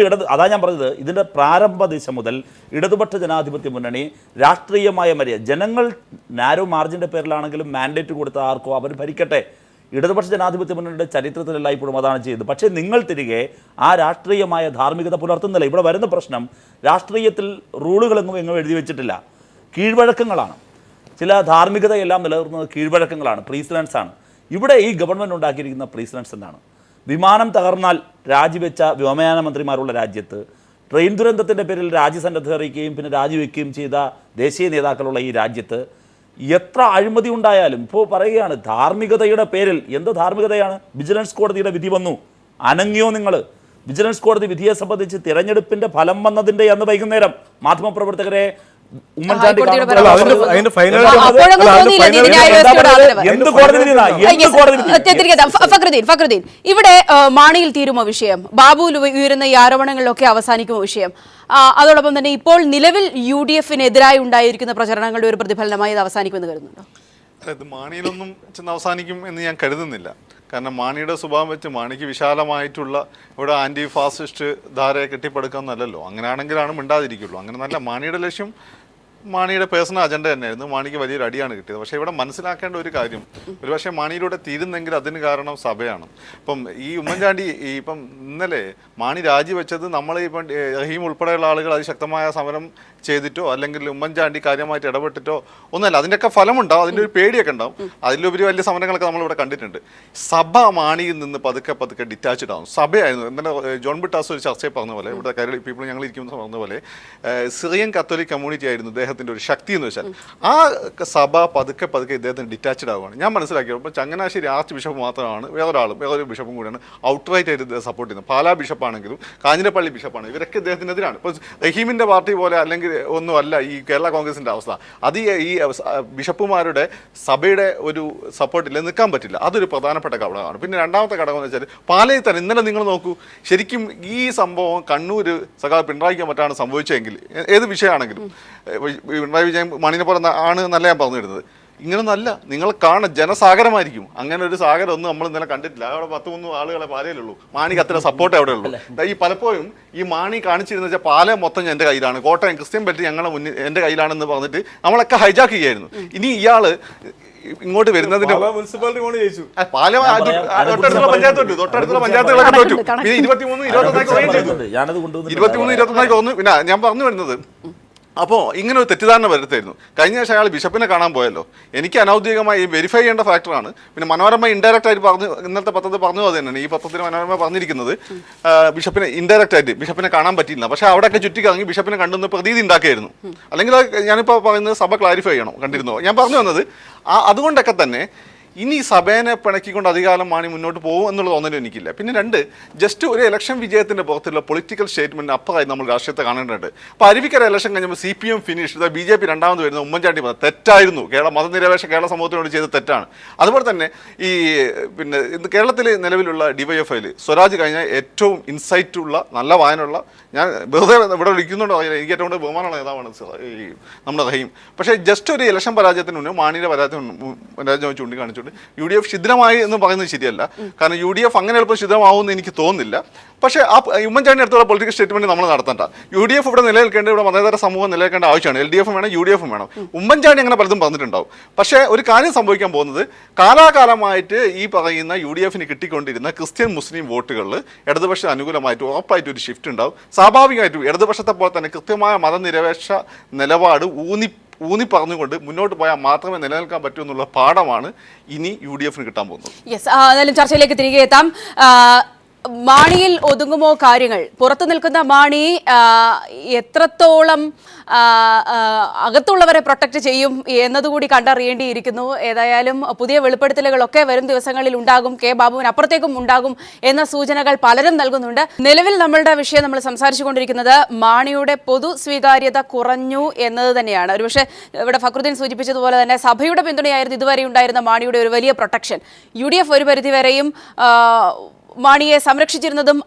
അതാ ഞാൻ പറഞ്ഞത്, ഇതിന്റെ പ്രാരംഭ ദിശ മുതൽ ഇടതുപക്ഷ ജനാധിപത്യ മുന്നണി രാഷ്ട്രീയമായ മര്യാദ, ജനങ്ങൾ നാരോ മാർജിന്റെ പേരിലാണെങ്കിലും മാൻഡേറ്റ് കൊടുത്ത ആർക്കോ അവർ ഭരിക്കട്ടെ. ഇടതുപക്ഷ ജനാധിപത്യ മുന്നണിയുടെ ചരിത്രത്തിലല്ല ഇപ്പോഴും അതാണ് ചെയ്തത്. പക്ഷേ നിങ്ങൾ തിരികെ ആ രാഷ്ട്രീയമായ ധാർമ്മികത പുലർത്തുന്നില്ല. ഇവിടെ വരുന്ന പ്രശ്നം, രാഷ്ട്രീയത്തിൽ റൂളുകളെങ്ങും എഴുതി വെച്ചിട്ടില്ല, കീഴ്വഴക്കങ്ങളാണ്. ചില ധാർമ്മികതയെല്ലാം നിലനിർത്തുന്നത് കീഴ്വഴക്കങ്ങളാണ്, പ്രീസിഡൻസ് ആണ്. ഇവിടെ ഈ ഗവൺമെൻറ് ഉണ്ടാക്കിയിരിക്കുന്ന പ്രീസിഡൻസ് എന്താണ്? വിമാനം തകർന്നാൽ രാജിവെച്ച വ്യോമയാന മന്ത്രിമാരുള്ള രാജ്യത്ത്, ട്രെയിൻ ദുരന്തത്തിൻ്റെ പേരിൽ രാജ്യസന്നദ്ധ അറിയിക്കുകയും പിന്നെ രാജിവെക്കുകയും ചെയ്ത ദേശീയ നേതാക്കളുള്ള ഈ രാജ്യത്ത് എത്ര അഴിമതി ഉണ്ടായാലും ഇപ്പോൾ പറയുകയാണ് ധാർമ്മികതയുടെ പേരിൽ. എന്ത് ധാർമ്മികതയാണ്? വിജിലൻസ് കോടതിയുടെ വിധി വന്നു, അനങ്ങിയോ നിങ്ങൾ? വിജിലൻസ് കോടതി വിധിയെ സംബന്ധിച്ച് തിരഞ്ഞെടുപ്പിന്റെ ഫലം വന്നതിന്റെ അന്ന് വൈകുന്നേരം മാധ്യമപ്രവർത്തകരെ ഉമ്മൻചാണ്ടി ഫക്രുദ്ദീൻ, ഇവിടെ മാണിയിൽ തീരുമോ വിഷയം? ബാബുവിൽ ഉയരുന്ന ഈ ആരോപണങ്ങളിലൊക്കെ അവസാനിക്കുമോ വിഷയം? അതോടൊപ്പം തന്നെ ഇപ്പോൾ നിലവിൽ UDF-നെതിരായി ഉണ്ടായിരിക്കുന്ന പ്രചരണങ്ങളുടെ ഒരു പ്രതിഫലനമായി ഇത് അവസാനിക്കുമെന്ന് കരുതുന്നുണ്ടോ? ഇത് മാണിയിലൊന്നും ചെന്ന് അവസാനിക്കും എന്ന് ഞാൻ കരുതുന്നില്ല. കാരണം മാണിയുടെ സ്വഭാവം വെച്ച് മാണിക്ക് വിശാലമായിട്ടുള്ള ഇവിടെ ആൻറ്റി ഫാസിസ്റ്റ് ധാരയെ കെട്ടിപ്പടുക്കാമെന്നല്ലല്ലോ. അങ്ങനെയാണെങ്കിലാണ് മിണ്ടാതിരിക്കുള്ളൂ. അങ്ങനെ നല്ല മാണിയുടെ ലക്ഷ്യം മാണിയുടെ പേഴ്സണൽ അജണ്ട തന്നെയായിരുന്നു. മാണിക്ക് വലിയൊരു അടിയാണ് കിട്ടിയത്. പക്ഷേ ഇവിടെ മനസ്സിലാക്കേണ്ട ഒരു കാര്യം, ഒരുപക്ഷെ മാണിയിലൂടെ തീരുന്നെങ്കിൽ അതിന് കാരണം സഭയാണ്. ഇപ്പം ഈ ഉമ്മൻചാണ്ടി ഇപ്പം ഇന്നലെ മാണി രാജിവെച്ചത് നമ്മൾ ഇപ്പം റഹീം ഉൾപ്പെടെയുള്ള ആളുകൾ അതിശക്തമായ സമരം ചെയ്തിട്ടോ അല്ലെങ്കിൽ ഉമ്മൻചാണ്ടി കാര്യമായിട്ട് ഇടപെട്ടിട്ടോ ഒന്നല്ല. അതിൻ്റെയൊക്കെ ഫലമുണ്ടാവും, അതിൻ്റെ ഒരു പേടിയൊക്കെ ഉണ്ടാവും. അതിലുപരി വലിയ സമരങ്ങളൊക്കെ നമ്മളിവിടെ കണ്ടിട്ടുണ്ട്. സഭ മാണിയിൽ നിന്ന് പതുക്കെ ഡിറ്റാച്ച്ഡ് ആവും. സഭയായിരുന്നു. ഇന്നലെ ജോൺ ബിട്ടാസ് ഒരു ചർച്ചയിൽ പറഞ്ഞ പോലെ, ഇവിടെ കേരള പീപ്പിൾ ഞങ്ങൾ ഇരിക്കുമ്പോൾ പറഞ്ഞ പോലെ, സിറിയൻ കത്തോലിക് കമ്മ്യൂണിറ്റി ആയിരുന്നു ഇദ്ദേഹത്തിൻ്റെ ഒരു ശക്തി എന്ന് വെച്ചാൽ. ആ സഭ പതുക്കെ ഇദ്ദേഹത്തിന് ഡിറ്റാച്ച്ഡ് ആവുകയാണ്. ഞാൻ മനസ്സിലാക്കിയത് ഇപ്പം ചങ്ങനാശ്ശേരി ആർച്ച് ബിഷപ്പ് മാത്രമാണ്, വേറൊരു ബിഷപ്പും കൂടിയാണ് ഔട്ട്റൈറ്റ് ആയിട്ട് ഇദ്ദേഹം സപ്പോർട്ട് ചെയ്യുന്നത്. പാലാ ബിഷപ്പാണെങ്കിലും കാഞ്ഞിരപ്പള്ളി ബിഷപ്പാണ്, ഇവരൊക്കെ ഇദ്ദേഹത്തിനെതിരാണ്. ഇപ്പോൾ റഹീമിൻ്റെ പാർട്ടി പോലെ അല്ലെങ്കിൽ ഒന്നുമല്ല ഈ കേരള കോൺഗ്രസിൻ്റെ അവസ്ഥ. അത് ഈ ബിഷപ്പുമാരുടെ സഭയുടെ ഒരു സപ്പോർട്ടിൽ നിൽക്കാൻ പറ്റില്ല. അതൊരു പ്രധാനപ്പെട്ട ഘടകമാണ്. പിന്നെ രണ്ടാമത്തെ ഘടകം എന്ന് വെച്ചാൽ പാലയിൽ തന്നെ ഇന്നലെ നിങ്ങൾ നോക്കൂ, ശരിക്കും ഈ സംഭവം കണ്ണൂർ സഖാവ് പിണറായിക്ക് മറ്റാണ് സംഭവിച്ചതെങ്കിൽ, ഏത് വിഷയമാണെങ്കിലും പിണറായി വിജയൻ മണിനെ പോലെ ആണ് എന്നല്ല ഞാൻ പറഞ്ഞു വരുന്നത്. ഇങ്ങനൊന്നല്ല, നിങ്ങൾ കാണുന്ന ജനസാഗരമായിരിക്കും. അങ്ങനെ ഒരു സാഗരം ഒന്നും നമ്മൾ ഇന്നലെ കണ്ടിട്ടില്ല. അവിടെ 13 ആളുകളെ പാലയിലുള്ളൂ. മാണിക്ക് അത്ര സപ്പോർട്ട് അവിടെ ഉള്ളൂ. ഈ പലപ്പോഴും ഈ മാണി കാണിച്ചിരുന്ന വെച്ചാൽ പാലം മൊത്തം എൻ്റെ കയ്യിലാണ്, കോട്ടയം ക്രിസ്ത്യൻ ബെൽറ്റ് ഞങ്ങളുടെ മുന്നിൽ എൻ്റെ കയ്യിലാണെന്ന് പറഞ്ഞിട്ട് നമ്മളൊക്കെ ഹൈജാക്ക് ചെയ്യായിരുന്നു. ഇനി ഇയാള് ഇങ്ങോട്ട് വരുന്നതിന്റെ മുനിസിപ്പാലിറ്റി കൊണ്ട് ജയിച്ചു. പാലം തൊട്ടടുത്തുള്ള പഞ്ചായത്തുകളൊക്കെ തോറ്റു. പിന്നെ 23-21 തോന്നുന്നു. പിന്നെ ഞാൻ പറഞ്ഞു വരുന്നത്, അപ്പോൾ ഇങ്ങനെ ഒരു തെറ്റിദ്ധാരണ വരുത്തായിരുന്നു. കഴിഞ്ഞ ദിവസം അയാൾ ബിഷപ്പിനെ കാണാൻ പോയല്ലോ. എനിക്ക് അനൗദ്യോഗികമായി വെരിഫൈ ചെയ്യേണ്ട ഫാക്ടറാണ്. പിന്നെ മനോരമ ഇൻഡയറക്റ്റ് ആയിട്ട് പറഞ്ഞു, ഇന്നത്തെ പത്രത്തിൽ പറഞ്ഞു അത് തന്നെയാണ്. ഈ പത്രത്തിൽ മനോരമ പറഞ്ഞിരിക്കുന്നത് ബിഷപ്പിനെ ഇൻഡയറക്റ്റ് ആയിട്ട് ബിഷപ്പിനെ കാണാൻ പറ്റിയില്ല. പക്ഷേ അവിടെയൊക്കെ ചുറ്റിക്കറങ്ങി ബിഷപ്പിനെ കണ്ടെന്ന് പ്രതീതി ഉണ്ടാക്കിയായിരുന്നു. അല്ലെങ്കിൽ ഞാനിപ്പോൾ പറയുന്നത് സഭ ക്ലാരിഫൈ ചെയ്യണം. കണ്ടിരുന്നോ? ഞാൻ പറഞ്ഞു വന്നത് അതുകൊണ്ടൊക്കെ തന്നെ ഇനി സഭേനെ പിണക്കിക്കൊണ്ട് അധികാരം മാണി മുന്നോട്ട് പോകും എന്നുള്ള തോന്നലും എനിക്കില്ല. പിന്നെ രണ്ട്, ജസ്റ്റ് ഒരു ഇലക്ഷൻ വിജയത്തിൻ്റെ പുറത്തുള്ള പൊളിറ്റിക്കൽ സ്റ്റേറ്റ്മെൻറ്റ് അപ്പറായി നമ്മൾ രാഷ്ട്രീയത്തെ കാണേണ്ടതുണ്ട്. ഇപ്പോൾ അരുവിക്കര ഇലക്ഷൻ കഴിഞ്ഞപ്പോൾ CPM ഫിനിഷ്, BJP രണ്ടാമത് വരുന്ന ഉമ്മൻചാണ്ടി തെറ്റായിരുന്നു. മതനിരപേക്ഷ കേരള സമൂഹത്തിനോട് ചെയ്ത തെറ്റാണ്. അതുപോലെ തന്നെ ഈ പിന്നെ കേരളത്തിൽ നിലവിലുള്ള DYFIയിൽ സ്വരാജ് കഴിഞ്ഞ ഏറ്റവും ഇൻസൈറ്റുള്ള നല്ല വായനയുള്ള, ഞാൻ വെറുതെ ഇവിടെ ഇരിക്കുന്നുണ്ടോ എനിക്ക് ഏറ്റവും കൂടുതൽ ബഹുമാനമുള്ള നേതാവാണ് ഈ നമ്മുടെ റഹീം. പക്ഷേ ജസ്റ്റ് ഒരു ഇലക്ഷൻ പരാജയത്തിന് മുന്നേ മാണിയുടെ പരാജയം ചൂണ്ടിക്കാണിച്ചുകൊണ്ട് UDF ശിഥിലമായി എന്ന് പറയുന്നത് ശരിയല്ല. കാരണം UDF അങ്ങനെ എളുപ്പം ശിഥിലമാവുമെന്ന് എനിക്ക് തോന്നുന്നില്ല. പക്ഷേ ആ ഉമ്മൻചാണ്ടി അടുത്തുള്ള പൊളിറ്റിക്കൽ സ്റ്റേറ്റ്മെന്റ് നമ്മൾ നടത്തണ്ട. UDF ഇവിടെ നിലനിൽക്കേണ്ട, ഇവിടെ മതേതര സമൂഹം നിലനിൽക്കേണ്ട ആവശ്യമാണ്. LDF വേണം, UDF വേണം. ഉമ്മൻചാണ്ടി അങ്ങനെ പലതും പറഞ്ഞിട്ടുണ്ടാവും. പക്ഷേ ഒരു കാര്യം സംഭവിക്കാൻ പോകുന്നത്, കാലാകാലമായിട്ട് ഈ പറയുന്ന UDF-ന് കിട്ടിക്കൊണ്ടിരുന്ന ക്രിസ്ത്യൻ മുസ്ലിം വോട്ടുകളിൽ ഇടതുപക്ഷ അനുകൂലമായിട്ട് ഉറപ്പായിട്ട് ഒരു ഷിഫ്റ്റ് ഉണ്ടാവും. സ്വാഭാവികമായിട്ടും ഇടതുപക്ഷത്തെ പോലെ തന്നെ കൃത്യമായ മതനിരപേക്ഷ നിലപാട് ഊന്നി ഊന്നി പറഞ്ഞുകൊണ്ട് മുന്നോട്ട് പോയാൽ മാത്രമേ നിലനിൽക്കാൻ പറ്റൂ എന്നുള്ള പാഠമാണ് ഇനി UDF-ന് കിട്ടാൻ പോകുന്നത്. യെസ്, എന്നാലും ചർച്ചയിലേക്ക് തിരികെ എത്താം. മാണിയിൽ ഒതുങ്ങുമോ കാര്യങ്ങൾ? പുറത്തു നിൽക്കുന്ന മാണി എത്രത്തോളം അകത്തുള്ളവരെ പ്രൊട്ടക്ട് ചെയ്യും എന്നതുകൂടി കണ്ടറിയേണ്ടിയിരിക്കുന്നു. ഏതായാലും പുതിയ വെളിപ്പെടുത്തലുകളൊക്കെ വരും ദിവസങ്ങളിൽ ഉണ്ടാകും, കെ ബാബുവിന് അപ്പുറത്തേക്കും ഉണ്ടാകും എന്ന സൂചനകൾ പലരും നൽകുന്നുണ്ട്. നിലവിൽ നമ്മളുടെ വിഷയം നമ്മൾ സംസാരിച്ചു കൊണ്ടിരിക്കുന്നത് മാണിയുടെ പൊതു സ്വീകാര്യത കുറഞ്ഞു എന്നത് തന്നെയാണ്. ഒരുപക്ഷെ ഇവിടെ ഫക്രുദ്ദീൻ സൂചിപ്പിച്ചതുപോലെ തന്നെ സഭയുടെ പിന്തുണയായിരുന്നു ഇതുവരെ ഉണ്ടായിരുന്ന മാണിയുടെ ഒരു വലിയ പ്രൊട്ടക്ഷൻ. UDF ഒരു പരിധിവരെയും മാണിയെ സംരക്ഷിച്ചിരുന്നതും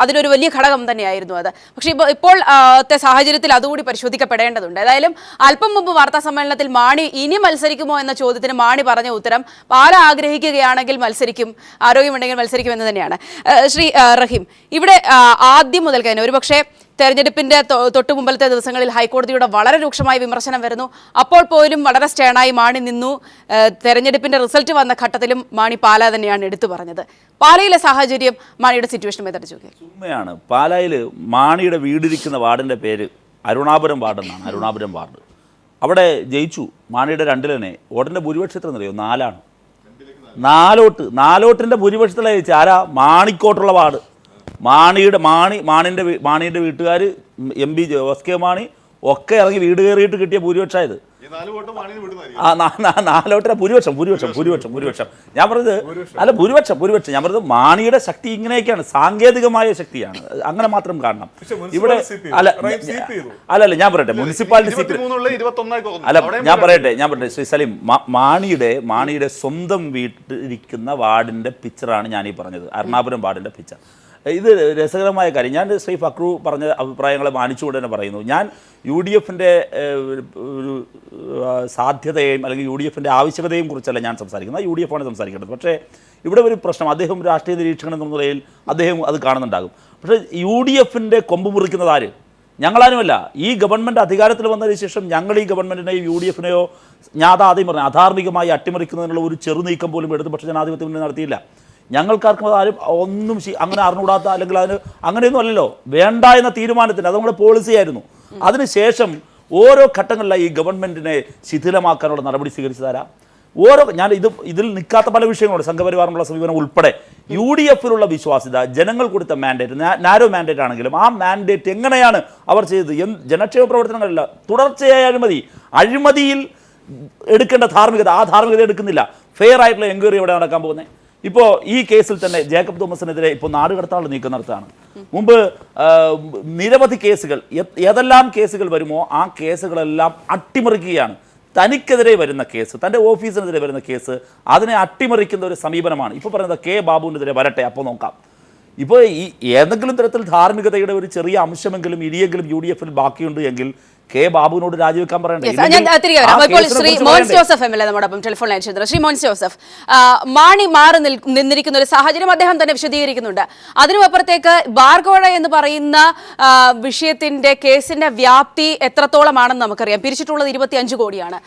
അതിനൊരു വലിയ ഘടകം തന്നെയായിരുന്നു അത്. പക്ഷേ ഇപ്പോഴത്തെ സാഹചര്യത്തിൽ അതുകൂടി പരിശോധിക്കപ്പെടേണ്ടതുണ്ട്. ഏതായാലും അല്പം മുമ്പ് വാർത്താ സമ്മേളനത്തിൽ മാണി ഇനി മത്സരിക്കുമോ എന്ന ചോദ്യത്തിന് മാണി പറഞ്ഞ ഉത്തരം പാല ആഗ്രഹിക്കുകയാണെങ്കിൽ മത്സരിക്കും, ആരോഗ്യമുണ്ടെങ്കിൽ മത്സരിക്കും എന്ന് തന്നെയാണ്. ശ്രീ റഹീം, ഇവിടെ ആദ്യം മുതൽ തന്നെ ഒരുപക്ഷെ തെരഞ്ഞെടുപ്പിന്റെ തൊട്ടു മുമ്പത്തെ ദിവസങ്ങളിൽ ഹൈക്കോടതിയുടെ വളരെ രൂക്ഷമായ വിമർശനം വരുന്നു. അപ്പോൾ പോലും വളരെ സ്റ്റേണായി മാണി നിന്നു. തെരഞ്ഞെടുപ്പിന്റെ റിസൾട്ട് വന്ന ഘട്ടത്തിലും മാണി പാല തന്നെയാണ് എടുത്തു പറഞ്ഞത്. പാലയിലെ സാഹചര്യം, മാണിയുടെ സിറ്റുവേഷൻ ചുമ്മയാണ്. പാലായിൽ മാണിയുടെ വീടിരിക്കുന്ന വാർഡിന്റെ പേര് അരുണാപുരം വാർഡ് എന്നാണ്. അരുണാപുരം വാർഡ് അവിടെ ജയിച്ചു. മാണിയുടെ 2 തന്നെ. വോട്ടിന്റെ ഭൂരിപക്ഷം എന്നറിയോ? 4 നാലോട്ടിന്റെ ഭൂരിപക്ഷത്തിലാണ് ജയിച്ചത്. ആരാ? മാണിക്കോട്ടുള്ള വാർഡ്. മാണിയുടെ വീട്ടുകാർ MP ജോസ് കെ മാണി ഒക്കെ ഇറങ്ങി വീട് കയറിയിട്ട് കിട്ടിയ ഭൂരിപക്ഷമായത്. 4 വോട്ടിന്റെ ഭൂരിപക്ഷം. ഞാൻ പറഞ്ഞത് അല്ല, ഭൂരിപക്ഷം ഞാൻ പറഞ്ഞത് മാണിയുടെ ശക്തി ഇങ്ങനെയൊക്കെയാണ്, സാങ്കേതികമായ ശക്തിയാണ്, അങ്ങനെ മാത്രം കാണണം. ഇവിടെ അല്ല ഞാൻ പറയട്ടെ, മുനിസിപ്പാലിറ്റി ഞാൻ പറയട്ടെ ശ്രീ സലീം, മാണിയുടെ സ്വന്തം വീട്ടിലിരിക്കുന്ന വാർഡിന്റെ പിക്ചറാണ് ഞാൻ ഈ പറഞ്ഞത്, അരുണാപുരം വാർഡിന്റെ പിക്ചർ. ഇത് രസകരമായ കാര്യം. ഞാൻ ശ്രീ ഫക്രു പറഞ്ഞ അഭിപ്രായങ്ങളെ മാനിച്ചുകൊണ്ട് തന്നെ പറയുന്നു. ഞാൻ UDF-ന്റെ ഒരു സാധ്യതയെയും അല്ലെങ്കിൽ UDF-ന്റെ ആവശ്യകതയും കുറിച്ചല്ല ഞാൻ സംസാരിക്കുന്നത്, UDF-ആണ് സംസാരിക്കേണ്ടത്. പക്ഷേ ഇവിടെ ഒരു പ്രശ്നം, അദ്ദേഹം രാഷ്ട്രീയ നിരീക്ഷകൻ എന്ന നിലയിൽ അദ്ദേഹം അത് കാണുന്നുണ്ടാകും. പക്ഷേ UDF-ന്റെ കൊമ്പ് മുറിക്കുന്നത് ആര്? ഞങ്ങളാരുമല്ല. ഈ ഗവൺമെൻറ് അധികാരത്തിൽ വന്നതിന് ശേഷം ഞങ്ങൾ ഈ ഗവൺമെൻറ്റിനെയോ UDF-നെയോ ഞാൻ ആദ്യം പറഞ്ഞു അധാർമികമായി അട്ടിമറിക്കുന്നതിനുള്ള ഒരു ചെറുനീക്കം പോലും ഇടതുപക്ഷ ജനാധിപത്യ മുന്നണി നടത്തിയില്ല. ഞങ്ങൾക്കാർക്കും ആരും ഒന്നും അങ്ങനെ അറിഞ്ഞുകൂടാത്ത അല്ലെങ്കിൽ അതിന് അങ്ങനെയൊന്നും അല്ലല്ലോ, വേണ്ട എന്ന തീരുമാനത്തിന് അത് നമ്മുടെ പോളിസി ആയിരുന്നു. അതിനുശേഷം ഓരോ ഘട്ടങ്ങളിലായി ഈ ഗവൺമെൻറ്റിനെ ശിഥിലമാക്കാനുള്ള നടപടി സ്വീകരിച്ചതാരാ? ഇതിൽ നിൽക്കാത്ത പല വിഷയങ്ങളുണ്ട്, സംഘപരിവാറിനുള്ള സമീപനം ഉൾപ്പെടെ. UDF-ലുള്ള വിശ്വാസ്യത, ജനങ്ങൾ കൊടുത്ത മാൻഡേറ്റ്, നാരോ മാൻഡേറ്റ് ആണെങ്കിലും ആ മാൻഡേറ്റ് എങ്ങനെയാണ് അവർ ചെയ്തത്? ജനക്ഷേമ പ്രവർത്തനങ്ങളല്ല, തുടർച്ചയായ അഴിമതിയിൽ എടുക്കേണ്ട ധാർമ്മികത, ആ ധാർമ്മികത എടുക്കുന്നില്ല. ഫെയർ ആയിട്ടുള്ള എൻക്വയറി എവിടെ നടക്കാൻ പോകുന്നത്? ഇപ്പോൾ ഈ കേസിൽ തന്നെ ജേക്കബ് തോമസിനെതിരെ ഇപ്പോൾ നാടുകടത്താനുള്ള നീക്കം നടത്തുകയാണ്. മുമ്പ് നിരവധി കേസുകൾ, ഏതെല്ലാം കേസുകൾ വരുമോ ആ കേസുകളെല്ലാം അട്ടിമറിക്കുകയാണ്. തനിക്കെതിരെ വരുന്ന കേസ്, തൻ്റെ ഓഫീസിനെതിരെ വരുന്ന കേസ്, അതിനെ അട്ടിമറിക്കുന്ന ഒരു സമീപനമാണ്. ഇപ്പോൾ പറയുന്നത് കെ ബാബുവിനെതിരെ വരട്ടെ, അപ്പോൾ നോക്കാം. ഇപ്പോൾ ഈ ഏതെങ്കിലും തരത്തിൽ ധാർമ്മികതയുടെ ഒരു ചെറിയ അംശമെങ്കിലും ഇനിയെങ്കിലും UDF-ൽ ബാക്കിയുണ്ട് എങ്കിൽ കെ ബാബുവിനോട് രാജിവെക്കാൻ പറയണ്ടേ? Shri Mons Joseph M L A നമ്മോടൊപ്പം ടെലിഫോൺ ലൈൻ ചെയ്തിട്ടുണ്ട്. ശ്രീ മോൻസ് ജോസഫ്, മാണി മാറി നിന്നിരിക്കുന്ന ഒരു സാഹചര്യം അദ്ദേഹം തന്നെ വിശദീകരിക്കുന്നുണ്ട്. അതിനുമപ്പുറത്തേക്ക് ബാർകോഴ എന്ന് പറയുന്ന വിഷയത്തിന്റെ കേസിന്റെ വ്യാപ്തി എത്രത്തോളമാണെന്ന് നമുക്കറിയാം. പിരിച്ചിട്ടുള്ളത് 25 കോടിയാണ്.